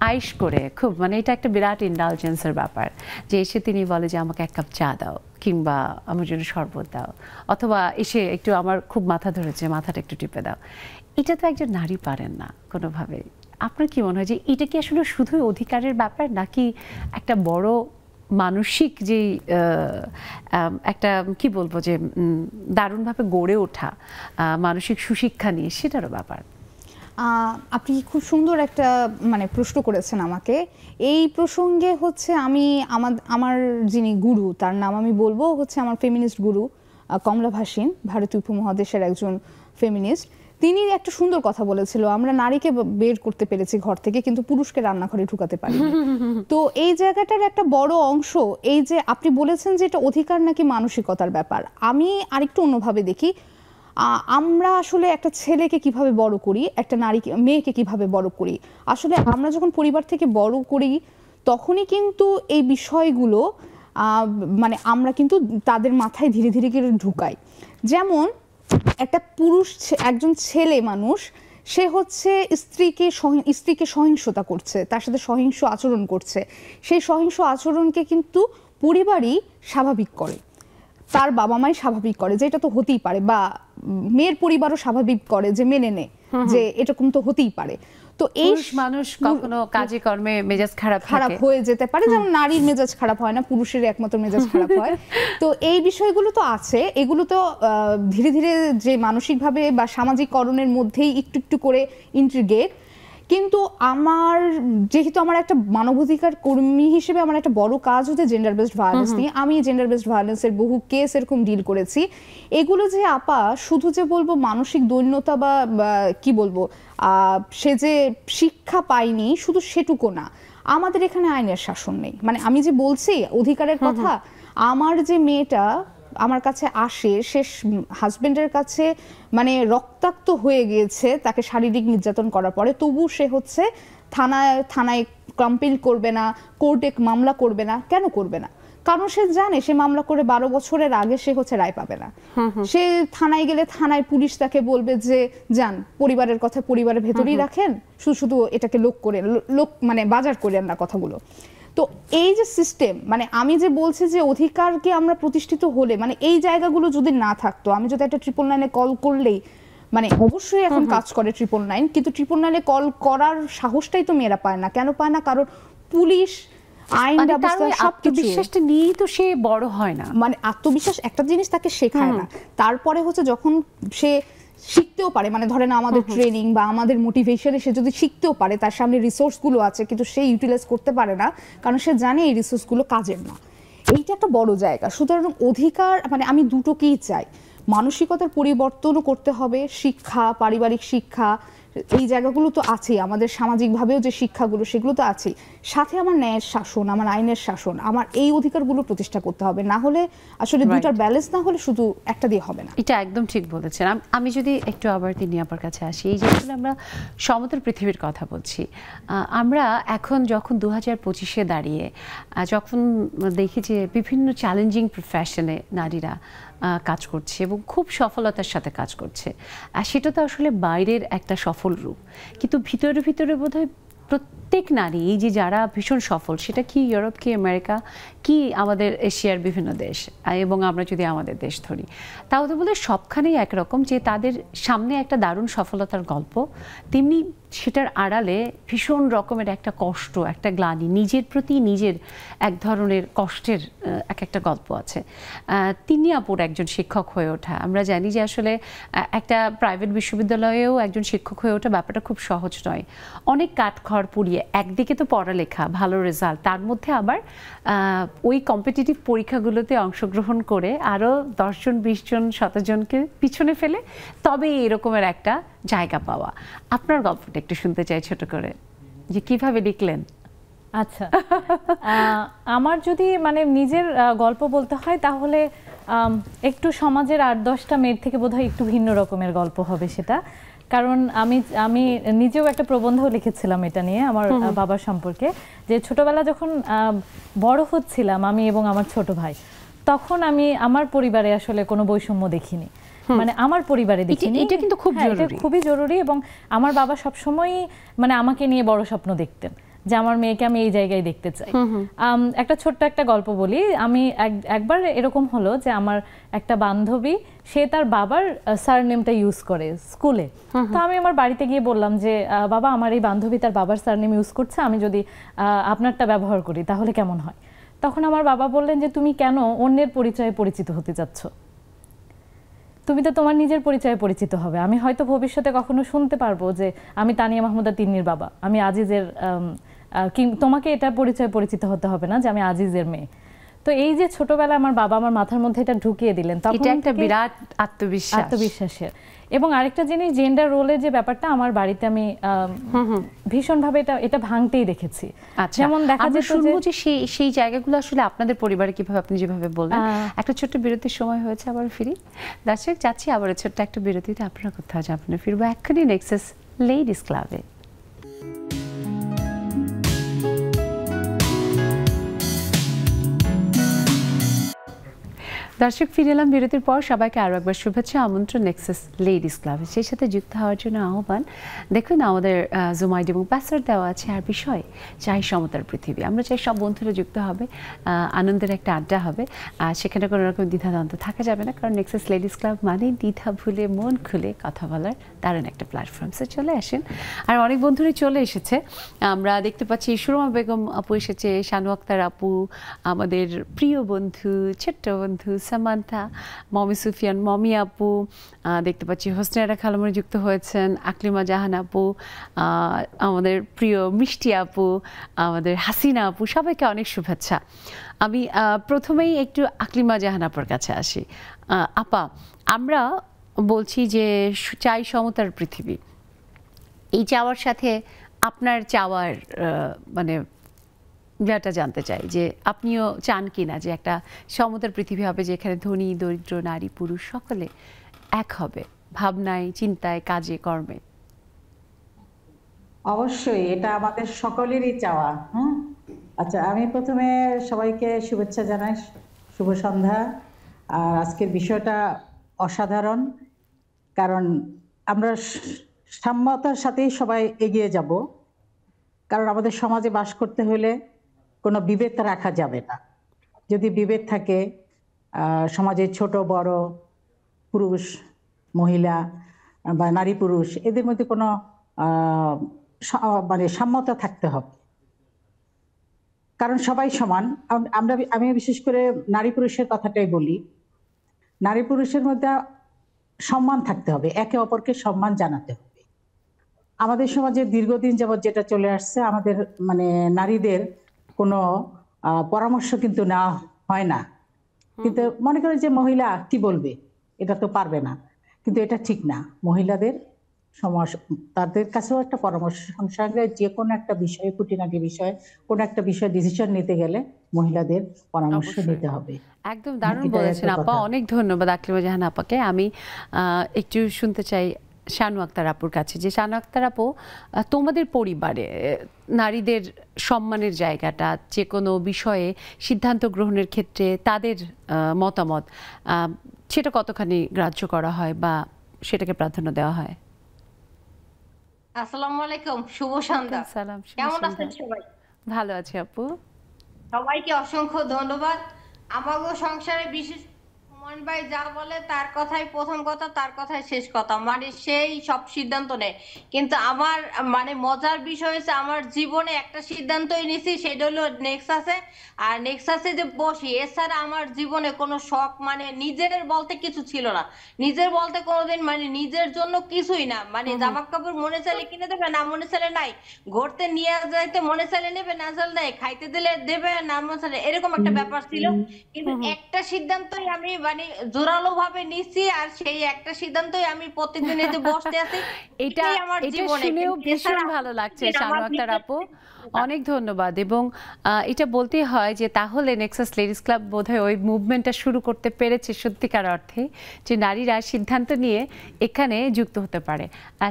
আইশ করে খুব এটা একটা বিরাট ইন্ডালজেন্সের ব্যাপার যে এসে তিনি বলে যে আমাকে 1 কাপ চা দাও কিংবা আমার জন্য শরবত দাও, অথবা এসে একটু আমার খুব মাথা ধরেছে মাথাটা একটু টিপে দাও। এটা তো একজন নারী পারেন না কোনোভাবে। আপনার কি মনে হয় যে এটা কি আসলে শুধুই অধিকারের ব্যাপার, নাকি একটা বড় মানসিক যে একটা কি বলবো যে দারুণভাবে গড়ে ওঠা মানসিক সুশিক্ষা নিয়ে সেটারও ব্যাপার? আপনি খুব সুন্দর একটা প্রশ্ন করেছেন আমাকে। এই প্রসঙ্গে হচ্ছে আমি আমার যিনি গুরু তার নাম আমি বলবো হচ্ছে আমার ফেমিনিস্ট গুরু কমলা ভাসিন, ভারতীয় উপমহাদেশের একজন ফেমিনিস্ট। তিনি একটা সুন্দর কথা বলেছিল, আমরা নারীকে বের করতে পেরেছি ঘর থেকে কিন্তু পুরুষকে রান্নাঘরে ঢুকাতে পারি। তো এই জায়গাটার একটা বড় অংশ এই যে আপনি বলেছেন যে এটা অধিকার নাকি মানসিকতার ব্যাপার, আমি আরেকটু অন্যভাবে দেখি। আমরা আসলে একটা ছেলেকে কিভাবে বড় করি, একটা মেয়েকে কিভাবে বড় করি, আসলে আমরা যখন পরিবার থেকে বড় করি তখনই কিন্তু এই বিষয়গুলো আমরা কিন্তু তাদের মাথায় ধীরে ধীরে করে ঢুকাই। যেমন একটা একজন ছেলে মানুষ, সে হচ্ছে স্ত্রীকে সহিংসতা করছে, তার সাথে সহিংস আচরণ করছে, সেই সহিংস আচরণকে কিন্তু পরিবারই স্বাভাবিক করে, তার বাবা মাই স্বাভাবিক করে যে এটা তো হতেই পারে, বা মেয়ের পরিবারও স্বাভাবিক করে যে মেনে নেয় যে এরকম তো হতেই পারে। তো এই মানুষ কখনো কাজে কর্মে মেজাজ খারাপ হয়ে যেতে পারে, যেমন নারীর মেজাজ খারাপ হয় না, পুরুষের একমাত্র মেজাজ খারাপ হয়। তো এই বিষয়গুলো তো আছে, এগুলো তো ধীরে ধীরে যে মানসিকভাবে বা সামাজিককরণের মধ্যেই একটু একটু করে ইন্টিগ্রেট। কিন্তু যেহেতু আমার একটা মানবাধিকার কর্মী হিসেবে আমার একটা বড় কাজ হচ্ছে জেন্ডার বেসড ভায়োলেন্স নিয়ে, আমি জেন্ডার বেসড ভায়োলেন্সের বহু কেস এরকম ডিল করেছি। এগুলো যে শুধু যে বলবো মানসিক দৈন্যতা বা কি বলবো সে যে শিক্ষা পায়নি শুধু সেটুকু না, আমাদের এখানে আইনের শাসন নেই। আমি যে বলছি অধিকারের কথা, আমার যে মেয়েটা আমার কাছে আসে, সে হাজবেন্ডের কাছে রক্তাক্ত হয়ে গিয়েছে তাকে শারীরিক নির্যাতন করার পরে, তবু সে হচ্ছে থানায় কমপ্লেন করবে না, কোর্টে মামলা করবে না। কেন করবে না? কারণ সে জানে সে মামলা করে 12 বছরের আগে সে হচ্ছে রায় পাবে না। সে থানায় গেলে থানায় পুলিশ তাকে বলবে যে যান, পরিবারের কথা পরিবারের ভেতরেই রাখেন, শুধু এটাকে বাজার করেন না কথাগুলো। তো এই যে সিস্টেম, আমি যে বলছি যে অধিকারকে আমরা প্রতিষ্ঠিত হলে এই জায়গাগুলো যদি না থাকতো, আমি যদি একটা 999-এ কল করলেই মানে অবশ্যই এখন কাজ করে 999, কিন্তু 999 কল করার সাহসটাই তো মেয়েরা পায় না। কেন পায় না? কারণ পুলিশ, আইন ব্যবস্থা সবকিছু বিশ্বাসটা নিয়েই তো সে বড় হয় না। মানে আত্মবিশ্বাস একটা জিনিস তাকে শেখায় না। তারপরে হচ্ছে যখন সে শিখতেও পারে, মানে ধরেন আমাদের ট্রেনিং বা আমাদের মোটিভেশনে সে যদি শিখতেও পারে, তার সামনে রিসোর্সগুলো আছে কিন্তু সে ইউটিলাইজ করতে পারে না, কারণ সে জানে এই রিসোর্সগুলো কাজের না। এইটা একটা বড় জায়গা। সুতরাং অধিকার মানে আমি দুটোকেই চাই, মানসিকতার পরিবর্তনও করতে হবে, শিক্ষা, পারিবারিক শিক্ষা, এই জায়গাগুলো তো আছেই, আমাদের সামাজিকভাবেও যে শিক্ষাগুলো সেগুলো তো আছেই, সাথে আমার ন্যায়ের শাসন, আমার আইনের শাসন, আমার এই অধিকারগুলো প্রতিষ্ঠা করতে হবে। না হলে আসলে দুটার ব্যালেন্স না হলে শুধু একটা দিয়ে হবে না। এটা একদম ঠিক বলেছেন। আমি যদি একটু আবার তিনি আপার কাছে আসি, এই যে আসলে আমরা সমতল পৃথিবীর কথা বলছি, আমরা এখন যখন 2025-এ দাঁড়িয়ে যখন দেখি যে বিভিন্ন চ্যালেঞ্জিং প্রফেশনে নারীরা কাজ করছে এবং খুব সফলতার সাথে কাজ করছে, সেটা তো আসলে বাইরের একটা সফল রূপ, কিন্তু ভিতরে ভিতরে বোধহয় প্রত্যেক নারী, এই যে যারা ভীষণ সফল, সেটা কি ইউরোপ, কি আমেরিকা, কি আমাদের এশিয়ার বিভিন্ন দেশ, এবং আমরা যদি আমাদের দেশ ধরি, তাও তো বোধহয় সবখানেই একরকম, যে তাদের সামনে একটা দারুণ সফলতার গল্প, তেমনি সেটার আড়ালে ভীষণ রকমের একটা কষ্ট, একটা গ্লানি, নিজের প্রতি নিজের এক ধরনের কষ্টের এক একটা গল্প আছে। তিনি আপুর একজন শিক্ষক হয়ে ওঠা, আমরা জানি যে আসলে একটা প্রাইভেট বিশ্ববিদ্যালয়েও একজন শিক্ষক হয়ে ওঠা ব্যাপারটা খুব সহজ নয়। অনেক কাঠখড় পুড়িয়ে একদিকে তো পড়ালেখা, ভালো রেজাল্ট, তার মধ্যে আবার ওই কম্পিটিটিভ পরীক্ষাগুলোতে অংশগ্রহণ করে আরও 10 জন 20 জন 100 জনকে পিছনে ফেলে তবে এরকমের একটা জায়গা পাওয়া। আপনার গল্পটা একটু শুনতে চাই ছোট করে, যে কিভাবে লিখলেন। আচ্ছা, আমার যদি মানে নিজের গল্প বলতে হয় তাহলে একটু সমাজের 8-10টা মেয়ের থেকে বোধহয় একটু ভিন্ন রকমের গল্প হবে সেটা। কারণ আমি নিজেও একটা প্রবন্ধও লিখেছিলাম এটা নিয়ে, আমার বাবার সম্পর্কে, যে ছোটবেলা যখন বড় হচ্ছিলাম আমি এবং আমার ছোট ভাই, তখন আমি আমার পরিবারে আসলে কোনো বৈষম্য দেখিনি, মানে আমার পরিবারে দেখিনি। এটা কিন্তু খুব জরুরি, খুবই জরুরি। এবং আমার বাবা সবসময়ই মানে আমাকে নিয়ে বড় স্বপ্ন দেখতেন, যে আমার মেয়েকে আমি এই জায়গায় দেখতে চাই। একটা ছোট্ট একটা গল্প বলি। আমি একবার এরকম হলো যে আমার একটা বান্ধবী, সে তার বাবার সারনেমটা ইউজ করে স্কুলে। তো আমি আমার বাড়িতে গিয়ে বললাম যে বাবা, আমার এই বান্ধবী তার বাবার সারনেম ইউজ করছে, আমি যদি আপনারটা ব্যবহার করি তাহলে কেমন হয়? তখন আমার বাবা বললেন যে তুমি কেন অন্যের পরিচয়ে পরিচিত হতে যাচ্ছ? তুমি তো তোমার নিজের পরিচয়ে পরিচিত হবে। আমি হয়তো ভবিষ্যতে কখনো শুনতে পারবো যে আমি তানিয়া মাহমুদা তিন্নির বাবা, আমি আজিজের, তোমাকে এটা পরিচয় পরিচিত হতে হবে না যে আমি আজিজের মেয়ে। তো এই যে ছোটবেলায় আমার বাবা আমার মাথার মধ্যে এটা ঢুকিয়ে দিলেন, তখন এটা একটা বিরাট আত্মবিশ্বাসের। এবং আরেকটা জিনিস, জেন্ডার রোলের যে ব্যাপারটা আমার বাড়িতে আমি ভীষণভাবে এটা ভাঙতেই দেখেছি। যেমন দেখা যেত যে সেই জায়গাগুলো আসলে আপনাদের পরিবারে কিভাবে, আপনি যেভাবে বললেন। একটা ছোট্ট বিরতির সময় হয়েছে, আবার ফিরি। দর্শক, যাচ্ছি আবার ছোট্ট একটা বিরতিতে, আপনারা কোথাও যাবেন না, ফিরবো এক্ষুনি নেক্সাস লেডিস ক্লাবে। দর্শক, ফিরে এলাম বিরতির পর। সবাইকে আরও একবার শুভেচ্ছা, আমন্ত্রণ নেক্সাস লেডিস ক্লাবে। সেই সাথে যুক্ত হওয়ার জন্য আহ্বান। দেখুন, আমাদের জুম আইডি এবং পাসওয়ার্ড দেওয়া আছে। আর বিষয় চাই সমতার পৃথিবী। আমরা চাই সব বন্ধুরা যুক্ত হবে, আনন্দের একটা আড্ডা হবে, আর সেখানে কোনো রকম দ্বিধাদ্বন্দ্ব থাকা যাবে না, কারণ নেক্সাস লেডিস ক্লাব মানেই দ্বিধা ভুলে মন খুলে কথা বলার দারুণ একটা প্ল্যাটফর্ম। সে চলে আসেন। আর অনেক বন্ধুরাই চলে এসেছে, আমরা দেখতে পাচ্ছি। সুরমা বেগম আপু এসেছে, শানু আক্তার আপু, আমাদের প্রিয় বন্ধু, ছোট্ট বন্ধু সামান্থা, মমি সুফিয়ান, মমি আপু, দেখতে পাচ্ছি হোসনেরা খালামুনি যুক্ত হয়েছেন, আকলিমা জাহান আপু, আমাদের প্রিয় মিষ্টি আপু, আমাদের হাসিনা আপু, সবাইকে অনেক শুভেচ্ছা। আমি প্রথমেই একটু আকলিমা জাহান আপুর কাছে আসি। আপা, আমরা বলছি যে চাই সমতার পৃথিবী, এই চাওয়ার সাথে আপনার চাওয়ার মানে যেটা জানতে চাই যে আপনিও চান কিনা যে একটা সমতার পৃথিবী হবে, যেখানে ধনী দরিদ্র নারী পুরুষ সকলে এক হবে ভাবনায়, চিন্তায়, কাজে, কর্মে। অবশ্যই এটা আমাদের সকলেরই চাওয়া। আচ্ছা, আমি প্রথমে সবাইকে শুভেচ্ছা জানাই, শুভ সন্ধ্যা। আর আজকের বিষয়টা অসাধারণ, কারণ আমরা সাম্যতার সাথেই সবাই এগিয়ে যাব। কারণ আমাদের সমাজে বাস করতে হলে কোনো বিভেদ রাখা যাবে না। যদি বিভেদ থাকে, সমাজে ছোট বড়, পুরুষ মহিলা, বা নারী পুরুষ এদের মধ্যে কোনো মানে সাম্যতা থাকতে হবে, কারণ সবাই সমান। আমি বিশেষ করে নারী পুরুষের কথাটাই বলি, নারী পুরুষের মধ্যে সম্মান থাকতে হবে, একে অপরকে সম্মান জানাতে হবে। আমাদের সমাজে দীর্ঘদিন যাবৎ যেটা চলে আসছে, আমাদের মানে নারীদের কোনো পরামর্শ কিন্তু নেওয়া হয় না। কিন্তু মনে করেন যে মহিলা কি বলবে, এটা তো পারবে না, কিন্তু এটা ঠিক না। মহিলাদের তাদের কাছেও একটা পরামর্শ, সংসারে যে কোনো একটা বিষয়ে, খুঁটিনাটি বিষয়ে কোনো একটা বিষয়ে ডিসিশন নিতে গেলে মহিলাদের পরামর্শ নিতে হবে। একদম দারুণ বলেছেন আপা, অনেক ধন্যবাদ আকলিমা জাহান আপাকে। আমি একটু শুনতে চাই শানু আক্তার আপুর কাছে, যে শানু আক্তার আপু, তোমাদের পরিবারে নারীদের সম্মানের জায়গাটা, যে কোনো বিষয়ে সিদ্ধান্ত গ্রহণের ক্ষেত্রে তাদের মতামত, সেটা কতখানি গ্রাহ্য করা হয় বা সেটাকে প্রাধান্য দেওয়া হয়? আসসালামু আলাইকুম, শুভ সন্ধ্যা। কেমন আছেন সবাই? ভালো আছি আপু। সবাইকে অসংখ্য ধন্যবাদ। আমাগো সংসারে বিশেষ সুমন ভাই যা বলে তার কথাই প্রথম কথা, তার কথাই শেষ কথা, মানে সেই সব সিদ্ধান্ত নেয়। কিন্তু আমার মানে মজার বিষয় হচ্ছে, আমার জীবনে একটা সিদ্ধান্তই নিছি, সেটা হলো নেক্সাসে। আর নেক্সাসে যে বসি, এছাড়া আমার জীবনে কোনো শখ মানে নিজের বলতে কিছু ছিল না। নিজের বলতে কোনোদিন মানে নিজের জন্য কিছুই না, মানে জামা কাপড় মনে চাইলে কিনে দেবে, না মনে চাইলে নাই, ঘুরতে নিয়ে যাইতে মনে চাইলে নেবে, না চাইলে নাই, খাইতে দিলে দেবে, না মনে চাইলে, এরকম একটা ব্যাপার ছিল। কিন্তু একটা সিদ্ধান্তই আমি মানে জোরালো ভাবে নিছি, আর সেই একটা সিদ্ধান্তই আমি প্রত্যেকদিন এই যে বসতে আছি, এটাই আমার জীবনে। শুনেও ভীষণ ভালো লাগছে শানু আক্তার আপু, অনেক ধন্যবাদ। এবং এটা বলতে হয় যে তাহলে নেক্সাস লেডিস ক্লাব বোধহয় ওই মুভমেন্টটা শুরু করতে পেরেছে সত্যিকার অর্থে, যে নারীরা সিদ্ধান্ত নিয়ে এখানে যুক্ত হতে পারে।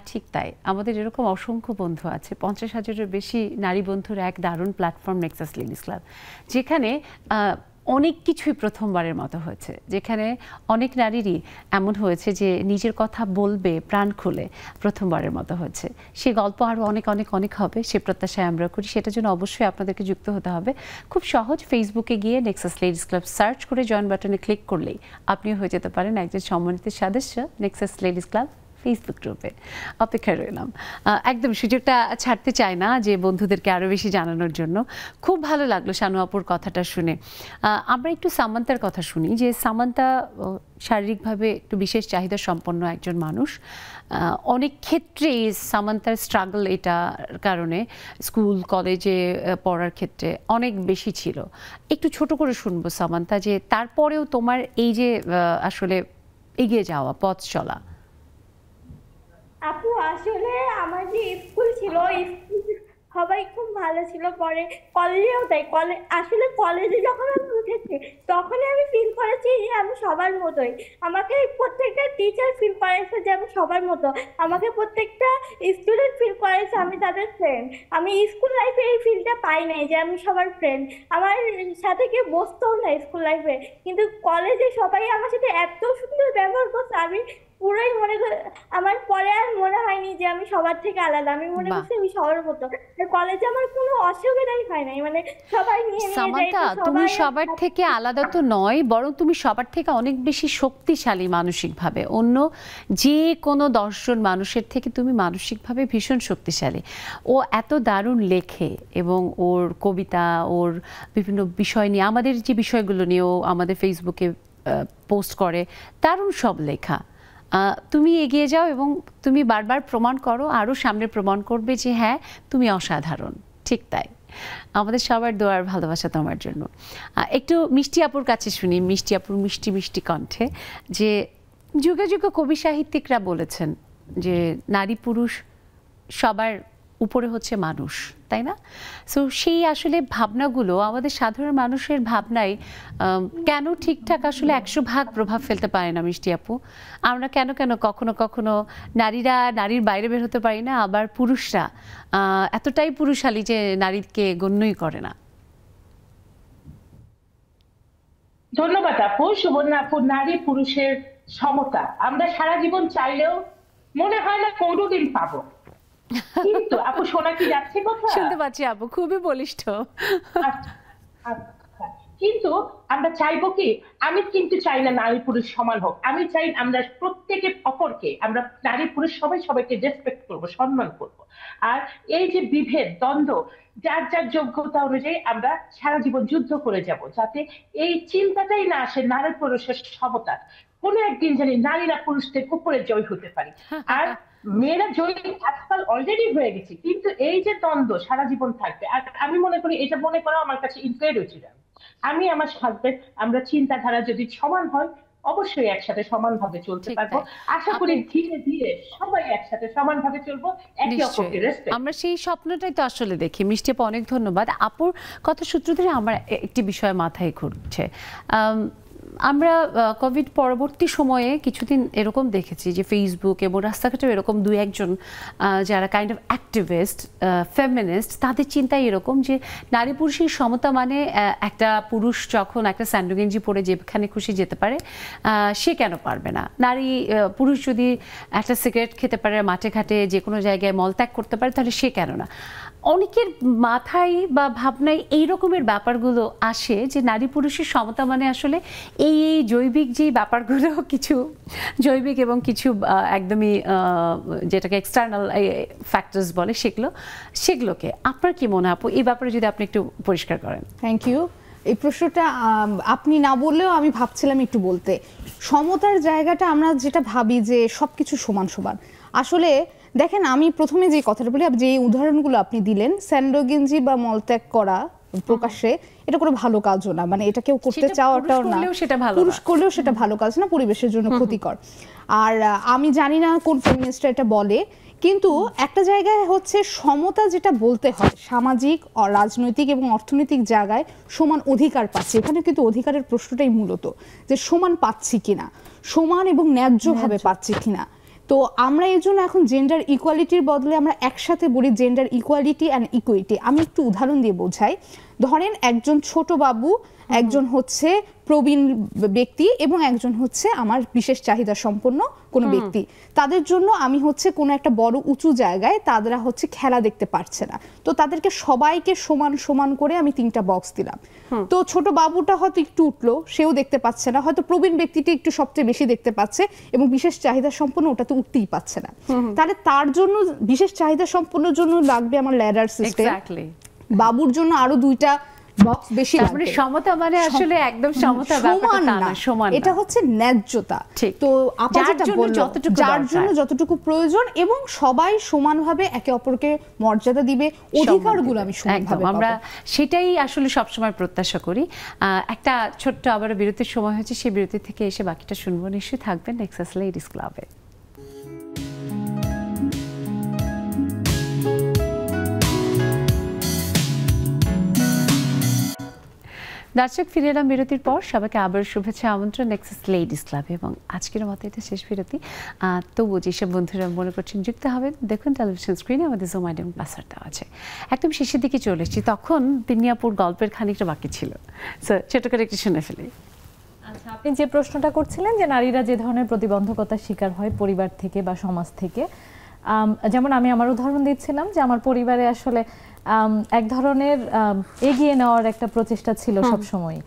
ঠিক তাই, আমাদের এরকম অসংখ্য বন্ধু আছে, 50,000-এর বেশি নারী বন্ধুর এক দারুণ প্ল্যাটফর্ম নেক্সাস লেডিস ক্লাব, যেখানে অনেক কিছুই প্রথমবারের মতো হয়েছে, যেখানে অনেক নারীরই এমন হয়েছে যে নিজের কথা বলবে প্রাণ খুলে, প্রথমবারের মতো হয়েছে। সে গল্প আরও অনেক অনেক অনেক হবে, সে প্রত্যাশায় আমরা করি। সেটার জন্য অবশ্যই আপনাদেরকে যুক্ত হতে হবে। খুব সহজ, ফেসবুকে গিয়ে নেক্সাস লেডিস ক্লাব সার্চ করে জয়েন বাটনে ক্লিক করলেই আপনিও হয়ে যেতে পারেন একজন সম্মানিত সদস্য নেক্সাস লেডিস ক্লাব ফেসবুক গ্রুপে। অপেক্ষায় রইলাম। একদম সুযোগটা ছাড়তে চাই না যে বন্ধুদেরকে আরও বেশি জানানোর জন্য। খুব ভালো লাগলো শানু আপুর কথাটা শুনে। আমরা একটু সামান্তার কথা শুনি, যে সামান্তা শারীরিকভাবে একটু বিশেষ চাহিদা সম্পন্ন একজন মানুষ। অনেক ক্ষেত্রেই সামান্তার স্ট্রাগল এটার কারণে স্কুল কলেজে পড়ার ক্ষেত্রে অনেক বেশি ছিল। একটু ছোট করে শুনবো সামান্তা, যে তারপরেও তোমার এই যে আসলে এগিয়ে যাওয়া, পথ চলা। আপু আসলে আমার যে স্কুল ছিল, স্কুল সবাই খুব ভালো ছিল, পরে কলেজেও তাই। আসলে কলেজে যখন আমি উঠেছি তখনই আমি ফিল করেছি যে আমি সবার মতোই। আমাকে প্রত্যেকটা টিচার ফিল করেছে যে আমি সবার মতো, আমাকে প্রত্যেকটা স্টুডেন্ট ফিল করেছে আমি তাদের ফ্রেন্ড। আমি স্কুল লাইফে এই ফিলটা পাই নাই যে আমি সবার ফ্রেন্ড, আমার সাথে কেউ বসতেও না স্কুল লাইফে। কিন্তু কলেজে সবাই আমার সাথে এত সুন্দর ব্যবহার করছে, আমি পুরোই মনে করি, আমার পরে আর মনে হয়নি যে আমি সবার থেকে আলাদা, আমি মনে করছি আমি সবার মতো। কলেজে আমার কোনো অসুবিধাই হয় নাই, মানে সবাই নিয়ে সামান্তা, তুমি সবার থেকে আলাদা তো নয়, বরং তুমি সবার থেকে অনেক বেশি শক্তিশালী মানসিকভাবে। অন্য যে কোনো 10 জন মানুষের থেকে তুমি মানসিকভাবে ভীষণ শক্তিশালী। ও এত দারুণ লেখে, এবং ওর কবিতা, ওর বিভিন্ন বিষয় নিয়ে, আমাদের যে বিষয়গুলো নিয়ে ও আমাদের ফেসবুকে পোস্ট করে, দারুণ সব লেখা। তুমি এগিয়ে যাও এবং তুমি বারবার প্রমাণ করো, আরও সামনে প্রমাণ করবে যে হ্যাঁ তুমি অসাধারণ। ঠিক তাই, আমাদের সবার দোয়ার ভালোবাসা তোমার জন্য। একটু মিষ্টি আপুর কাছে শুনি, মিষ্টি আপুর মিষ্টি মিষ্টি কণ্ঠে, যে যুগে যুগে কবি সাহিত্যিকরা বলেছেন যে নারী পুরুষ সবার উপরে হচ্ছে মানুষ, তাই না? সো সেই আসলে ভাবনাগুলো আমাদের সাধারণ মানুষের ভাবনায় কেন ঠিকঠাক আসলে 100 ভাগ প্রভাব ফেলতে পারে না মিষ্টি আপু? আমরা কেন কখনো কখনো নারীরা নারীর বাইরে বের হতে পারি না, আবার পুরুষরা এতটাই পুরুষালী যে নারীকে গণ্যই করে না? ধন্যবাদ আপু। সুবর্ণা আপু, নারী পুরুষের সমতা আমরা সারা জীবন চাইলেও মনে হয় না কোনোদিন পাবো। কিন্তু আপু শোনা কি যাচ্ছে কথা? শুনতে পাচ্ছি আপু, খুবই বলিষ্ঠ। কিন্তু আমরা চাইবো কি, আমি কিন্তু চাই না নারী পুরুষ সমান হোক, আমি চাই আমরা প্রত্যেকে অপরকে, আমরা নারী পুরুষ সবাই সবাইকে রেসপেক্ট করবো, সম্মান করব। আর এই যে বিভেদ দ্বন্দ্ব, যার যার যোগ্যতা অনুযায়ী আমরা সারা জীবন যুদ্ধ করে যাব, যাতে এই চিন্তাটাই না আসে নারী পুরুষের সমতা, কোনো একদিন জানি নারীরা পুরুষদের উপরে জয় হতে পারে। আর মেয়েরা জয়ী আজকাল অলরেডি হয়ে গেছে, কিন্তু এই যে দ্বন্দ্ব সারা জীবন থাকবে। আর আমি মনে করি এটা মনে করা আমার কাছে ইনফেরিয়রিটি। আমি আমার হাজবেন্ড আমরা চিন্তাধারা যদি সমান হয় অবশ্যই একসাথে সমানভাবে চলতে পারবো। আশা করি ধীরে ধীরে সবাই একসাথে সমানভাবে চলবো, একে অপরকে রেসপেক্ট। আমরা সেই স্বপ্নটাই তো আসলে দেখি। মিষ্টি আপু অনেক ধন্যবাদ। আপুর কথা সূত্র ধরে আমার একটি বিষয় মাথায় ঘুরছে। আমরা কোভিড পরবর্তী সময়ে কিছুদিন এরকম দেখেছি যে ফেসবুক এবং রাস্তাঘাটেও এরকম দু একজন যারা কাইন্ড অফ অ্যাক্টিভিস্ট ফেমিনিস্ট, তাদের চিন্তাই এরকম যে নারী পুরুষের সমতা মানে একটা পুরুষ যখন একটা স্যান্ডো গেঞ্জি পরে যেখানে খুশি যেতে পারে, সে কেন পারবে না? নারী পুরুষ যদি একটা সিগারেট খেতে পারে, মাঠে ঘাটে যে কোনো জায়গায় মলত্যাগ করতে পারে, তাহলে সে কেন না? অনেকের মাথায় বা ভাবনায় এই রকমের ব্যাপারগুলো আসে যে নারী পুরুষের সমতা মানে আসলে এই জৈবিক যে ব্যাপারগুলো, কিছু জৈবিক এবং কিছু একদমই যেটাকে এক্সটার্নাল ফ্যাক্টরস বলে, সেগুলোকে আপনার কি মনে হয় আপু, এই ব্যাপারে যদি আপনি একটু পরিষ্কার করেন? Thank you. এই প্রশ্নটা আপনি না বললেও আমি ভাবছিলাম একটু বলতে। সমতার জায়গাটা আমরা যেটা ভাবি যে সবকিছু সমান সমান, আসলে দেখেন আমি প্রথমে যে কথাটা বলি, যে উদাহরণগুলো আপনি দিলেন, স্যান্ডো গেঞ্জি বা মলত্যাগ করা প্রকাশ্যে, এটা কোনো ভালো কাজও না, মানে এটা কেউ করতে চাওয়াটাও না, পুরুষ করলেও সেটা ভালো কাজ না, পরিবেশের জন্য ক্ষতিকর। আর আমি জানি না কোন ফেমিনিস্টরা এটা বলে, কিন্তু একটা জায়গায় হচ্ছে সমতা যেটা বলতে হয়, সামাজিক, রাজনৈতিক এবং অর্থনৈতিক জায়গায় সমান অধিকার পাচ্ছি, এখানে কিন্তু অধিকারের প্রশ্নটাই মূলত যে সমান পাচ্ছি কিনা, সমান এবং ন্যায্যভাবে পাচ্ছি কিনা। তো আমরা এই জন্য এখন জেন্ডার ইকুয়ালিটির বদলে আমরা একসাথে বলি জেন্ডার ইকুয়ালিটি অ্যান্ড ইকুইটি। আমি একটু উদাহরণ দিয়ে বোঝাই। ধরেন একজন ছোট বাবু, একজন হচ্ছে প্রবীণ ব্যক্তি এবং একজন হচ্ছে আমার বিশেষ চাহিদা সম্পন্ন কোনো ব্যক্তি, তাদের জন্য আমি হচ্ছে কোনো একটা বড় উঁচু জায়গায় তারা হচ্ছে খেলা দেখতে পারছে না, তো তাদেরকে সবাইকে সমান সমান করে আমি 3টা বক্স দিলাম। তো ছোট বাবুটা হয়তো একটু উঠলো, সেও দেখতে পাচ্ছে না, হয়তো প্রবীণ ব্যক্তিটি একটু সবচেয়ে বেশি দেখতে পাচ্ছে এবং বিশেষ চাহিদা সম্পন্ন ওটা তো উঠতেই পাচ্ছে না। তাহলে তার জন্য বিশেষ চাহিদা সম্পন্ন জন্য লাগবে আমার ল্যাডার সিস্টেম, বাবুর জন্য আরো 2টা বক্স বেশি লাগবে। সমতা মানে আসলে একদম সমতা ব্যাপারটা না, সমান এটা হচ্ছে ন্যায্যতা। তো আপা যেটা বলল, যার জন্য যতটুকু প্রয়োজন এবং সবাই সমানভাবে একে অপরকে মর্যাদা দিবে, অধিকারগুলো আমি সমানভাবে পাবো, আমরা সেটাই আসলে সবসময় প্রত্যাশা করি। একটা ছোট্ট আবার বিরতির সময় হচ্ছে, সেই বিরতি থেকে এসে বাকিটা শুনবো। নিশ্চয়ই থাকবেন নেক্সাস লেডিস ক্লাবে। দর্শক, ফিরে এলাম বিরতির পর। সবাইকে আবার শুভেচ্ছা, আমন্ত্রণ নেক্সাস লেডিস ক্লাবে। এবং আজকের মতো এটা শেষ বিরতি। তবুও যেসব বন্ধুরা মনে করছেন যুক্ত হবেন, দেখুন টেলিভিশন স্ক্রিনে আমাদের জুম আইডি পাসওয়ার্ড দেওয়া আছে। একদম শেষের দিকে চলে এসেছি, তখন তিনিয়াপুর গল্পের খানিকটা বাকি ছিল, ছোট করে একটু শুনে ফেলি। আচ্ছা, আপনি যে প্রশ্নটা করছিলেন যে নারীরা যে ধরনের প্রতিবন্ধকতার শিকার হয় পরিবার থেকে বা সমাজ থেকে, যেমন আমি আমার উদাহরণ দিচ্ছিলাম যে আমার পরিবারে আসলে এক ধরনের এগিয়ে নেওয়ার একটা প্রচেষ্টা ছিল সব সময়,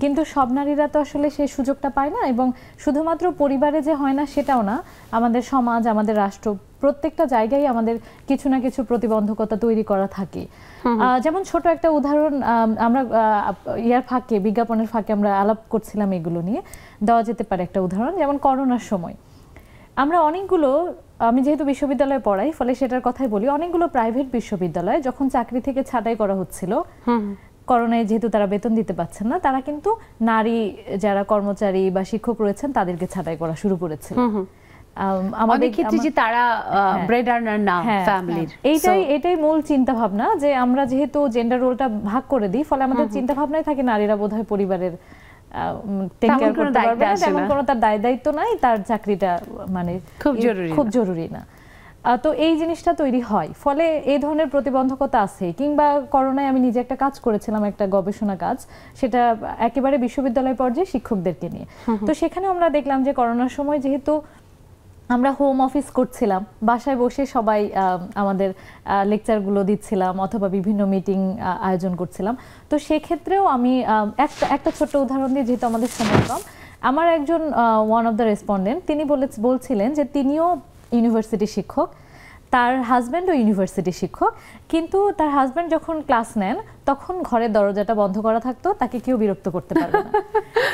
কিন্তু সব নারীরা তো আসলে সেই সুযোগটা পায় না। এবং শুধুমাত্র পরিবারে যে হয় না সেটাও না, আমাদের সমাজ, আমাদের রাষ্ট্র, প্রত্যেকটা জায়গায় আমাদের কিছু না কিছু প্রতিবন্ধকতা তৈরি করা থাকে। যেমন ছোট একটা উদাহরণ, আমরা বিজ্ঞাপনের ফাঁকে আমরা আলাপ করছিলাম, এগুলো নিয়ে দেওয়া যেতে পারে একটা উদাহরণ। যেমন করোনার সময় আমরা অনেকগুলো, আমি যেহেতু বিশ্ববিদ্যালয়ে পড়াই ফলে সেটার কথাই বলি, অনেকগুলো প্রাইভেট বিশ্ববিদ্যালয় যখন চাকরি থেকে ছাঁটাই করা হচ্ছিল, করোনায় যেহেতু তারা বেতন দিতে পারছেন না, তারা কিন্তু নারী যারা কর্মচারী বা শিক্ষক রয়েছেন তাদেরকে ছাঁটাই করা শুরু করেছিল। আমাদের ক্ষেত্রে যে তারা ব্রেড আর্নার না ফ্যামিলির, এইটাই মূল চিন্তা ভাবনা, যে আমরা যেহেতু জেন্ডার রোলটা ভাগ করে দিই, ফলে আমাদের চিন্তা ভাবনাই থাকে নারীরা বোধহয় পরিবারের তেমন কোনো তার দায় দায়িত্ব নাই, তার চাকরিটা মানে খুব জরুরি না। তো এই জিনিসটা তৈরি হয়, ফলে এই ধরনের প্রতিবন্ধকতা আছে। কিংবা করোনায় আমি নিজে একটা কাজ করেছিলাম, একটা গবেষণা কাজ, সেটা একেবারে বিশ্ববিদ্যালয় পর্যায়ে শিক্ষকদেরকে নিয়ে। তো সেখানে আমরা দেখলাম যে করোনার সময় যেহেতু আমরা হোম অফিস করছিলাম, বাসায় বসে সবাই আমাদের লেকচারগুলো দিচ্ছিলাম অথবা বিভিন্ন মিটিং আয়োজন করছিলাম। তো সেক্ষেত্রেও আমি একটা ছোট্ট উদাহরণ দিয়ে, যেহেতু আমাদের সময় কম, আমার একজন ওয়ান অফ দ্য রেসপন্ডেন্ট তিনি বলছিলেন যে তিনিও ইউনিভার্সিটি শিক্ষক, তার হাজব্যান্ডও ইউনিভার্সিটি শিক্ষক, কিন্তু তার হাজব্যান্ড যখন ক্লাস নেন তখন ঘরের দরজাটা বন্ধ করা থাকতো, তাকে কেউ বিরক্ত করতে পারবে না।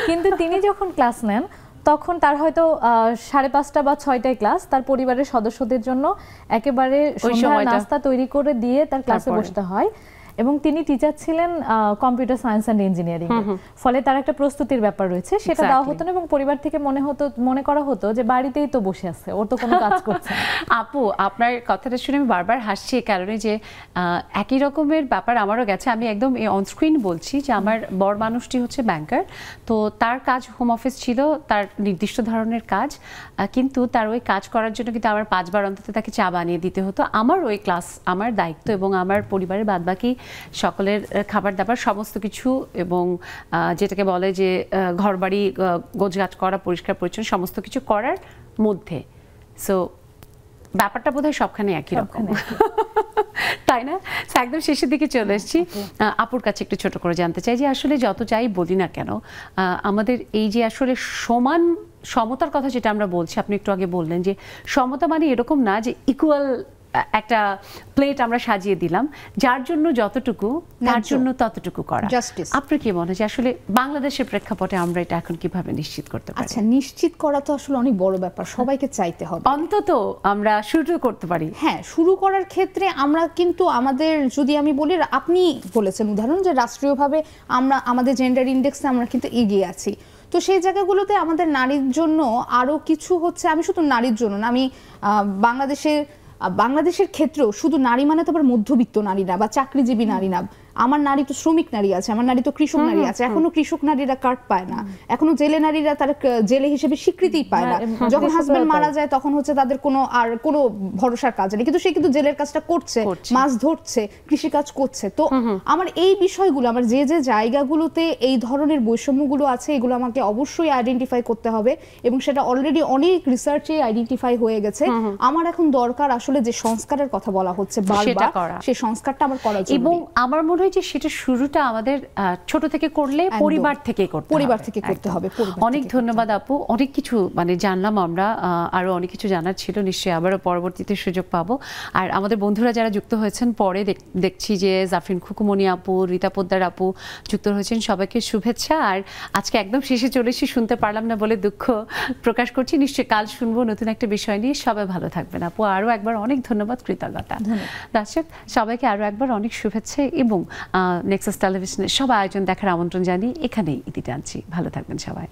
কিন্তু তিনি যখন ক্লাস নেন তখন তার হয়তো 5:30 বা 6টায় ক্লাস, তার পরিবারের সদস্যদের জন্য একেবারে সন্ধ্যার নাস্তা তৈরি করে দিয়ে তার ক্লাসে বসতে হয়। এবং তিনি টিচার ছিলেন কম্পিউটার সায়েন্স অ্যান্ড ইঞ্জিনিয়ারিং, ফলে তার একটা প্রস্তুতির ব্যাপার রয়েছে, সেটা দেওয়া হতো না। এবং পরিবার থেকে মনে করা হতো যে বাড়িতেই তো বসে আছে, ওর তো কোনো কাজ করছে না। আপু, আপনার কথাটা শুনে আমি বারবার হাসছি এই কারণে যে একই রকমের ব্যাপার আমারও গেছে। আমি একদম অনস্ক্রিন বলছি যে আমার বড় মানুষটি হচ্ছে ব্যাংকার, তো তার কাজ হোম অফিস ছিল, তার নির্দিষ্ট ধরনের কাজ, কিন্তু তার ওই কাজ করার জন্য কিন্তু আমার 5 বার অন্তত তাকে চা বানিয়ে দিতে হতো। আমার ওই ক্লাস আমার দায়িত্ব এবং আমার পরিবারের বাদবাকি সকলের খাবার দাবার সমস্ত কিছু, এবং যেটাকে বলে যে ঘরবাড়ি গোছগাছ করা, পরিষ্কার পরিচ্ছন্ন সমস্ত কিছু করার মধ্যে। সো ব্যাপারটা বোধহয় সবখানে একই রকম, তাই না? একদম শেষের দিকে চলে এসেছি। আপুর কাছে একটু ছোট করে জানতে চাই যে আসলে যত যাই বলি না কেন, আমাদের এই যে আসলে সমতার কথা যেটা আমরা বলছি, আপনি একটু আগে বললেন যে সমতা মানে এরকম না যে ইকুয়াল একটা প্লেট আমরা সাজিয়ে দিলাম, যার জন্য যতটুকু তার জন্য ততটুকু করা। আপনার কি মনে হয় যে আসলে বাংলাদেশের প্রেক্ষাপটে আমরা এটা এখন কিভাবে নিশ্চিত করতে পারি? আচ্ছা, নিশ্চিত করা তো আসলে অনেক বড় ব্যাপার, সবাইকে চাইতে হবে, অন্তত আমরা শুরু করতে পারি। হ্যাঁ, শুরু করার ক্ষেত্রে আমরা কিন্তু আমাদের, যদি আমি বলি, আপনি বলেছেন উদাহরণ যে রাষ্ট্রীয়ভাবে আমরা আমাদের জেন্ডার ইন্ডেক্সে আমরা কিন্তু এগিয়ে আছি, তো সেই জায়গাগুলোতে আমাদের নারীর জন্য আরও কিছু হচ্ছে। আমি শুধু নারীর জন্য না, আমি বাংলাদেশের ক্ষেত্রেও শুধু নারী মানে তো আবার মধ্যবিত্ত নারী না বা চাকরিজীবী নারী না, আমার নারী তো শ্রমিক নারী আছে, আমার নারী তো কৃষক নারী আছে, এখনো কৃষক নারীরা কার্ড পায় না, এখনো জেলে নারীরা তারা জেলে হিসেবে স্বীকৃতি পায় না, যখন হাজবেন্ড মারা যায় তখন হচ্ছে তাদের কোনো ভরসার কাজ নেই, কিন্তু সে কিন্তু জেলের কাজটা করছে, মাছ ধরছে, কৃষিকাজ করছে। তো আমার এই বিষয়গুলো, আমার যে জায়গাগুলোতে এই ধরনের বৈষম্যগুলো আছে, এগুলো আমাকে অবশ্যই আইডেন্টিফাই করতে হবে, এবং সেটা অলরেডি অনেক রিসার্চে আইডেন্টিফাই হয়ে গেছে। আমার এখন দরকার আসলে যে সংস্কারের কথা বলা হচ্ছে বারবার, সেই সংস্কারটা আমার করা জরুরি। এবং আমার মনে হয় যে সেটা শুরুটা আমাদের ছোট থেকে করলে পরিবার থেকে করতে হবে। অনেক ধন্যবাদ আপু, অনেক কিছু জানলাম আমরা, আরো অনেক কিছু জানার ছিল, নিশ্চয়ই আবারও পরবর্তীতে সুযোগ পাবো। আর আমাদের বন্ধুরা যারা যুক্ত হয়েছেন পরে দেখছি যে জাফরিন খুকুমনি আপু, রীতা পোদ্দার আপু যুক্ত হয়েছেন, সবাইকে শুভেচ্ছা। আর আজকে একদম শেষে চলে এসে শুনতে পারলাম না বলে দুঃখ প্রকাশ করছি, নিশ্চয়ই কাল শুনবো নতুন একটা বিষয় নিয়ে। সবাই ভালো থাকবেন আপু, আরো একবার অনেক ধন্যবাদ, কৃতজ্ঞতা। দর্শক সবাইকে আরো একবার অনেক শুভেচ্ছা, এবং নেক্সাস টেলিভিশনের সব আয়োজন দেখার আমন্ত্রণ জানিয়ে এখানেই ইতি টানছি। ভালো থাকবেন সবাই।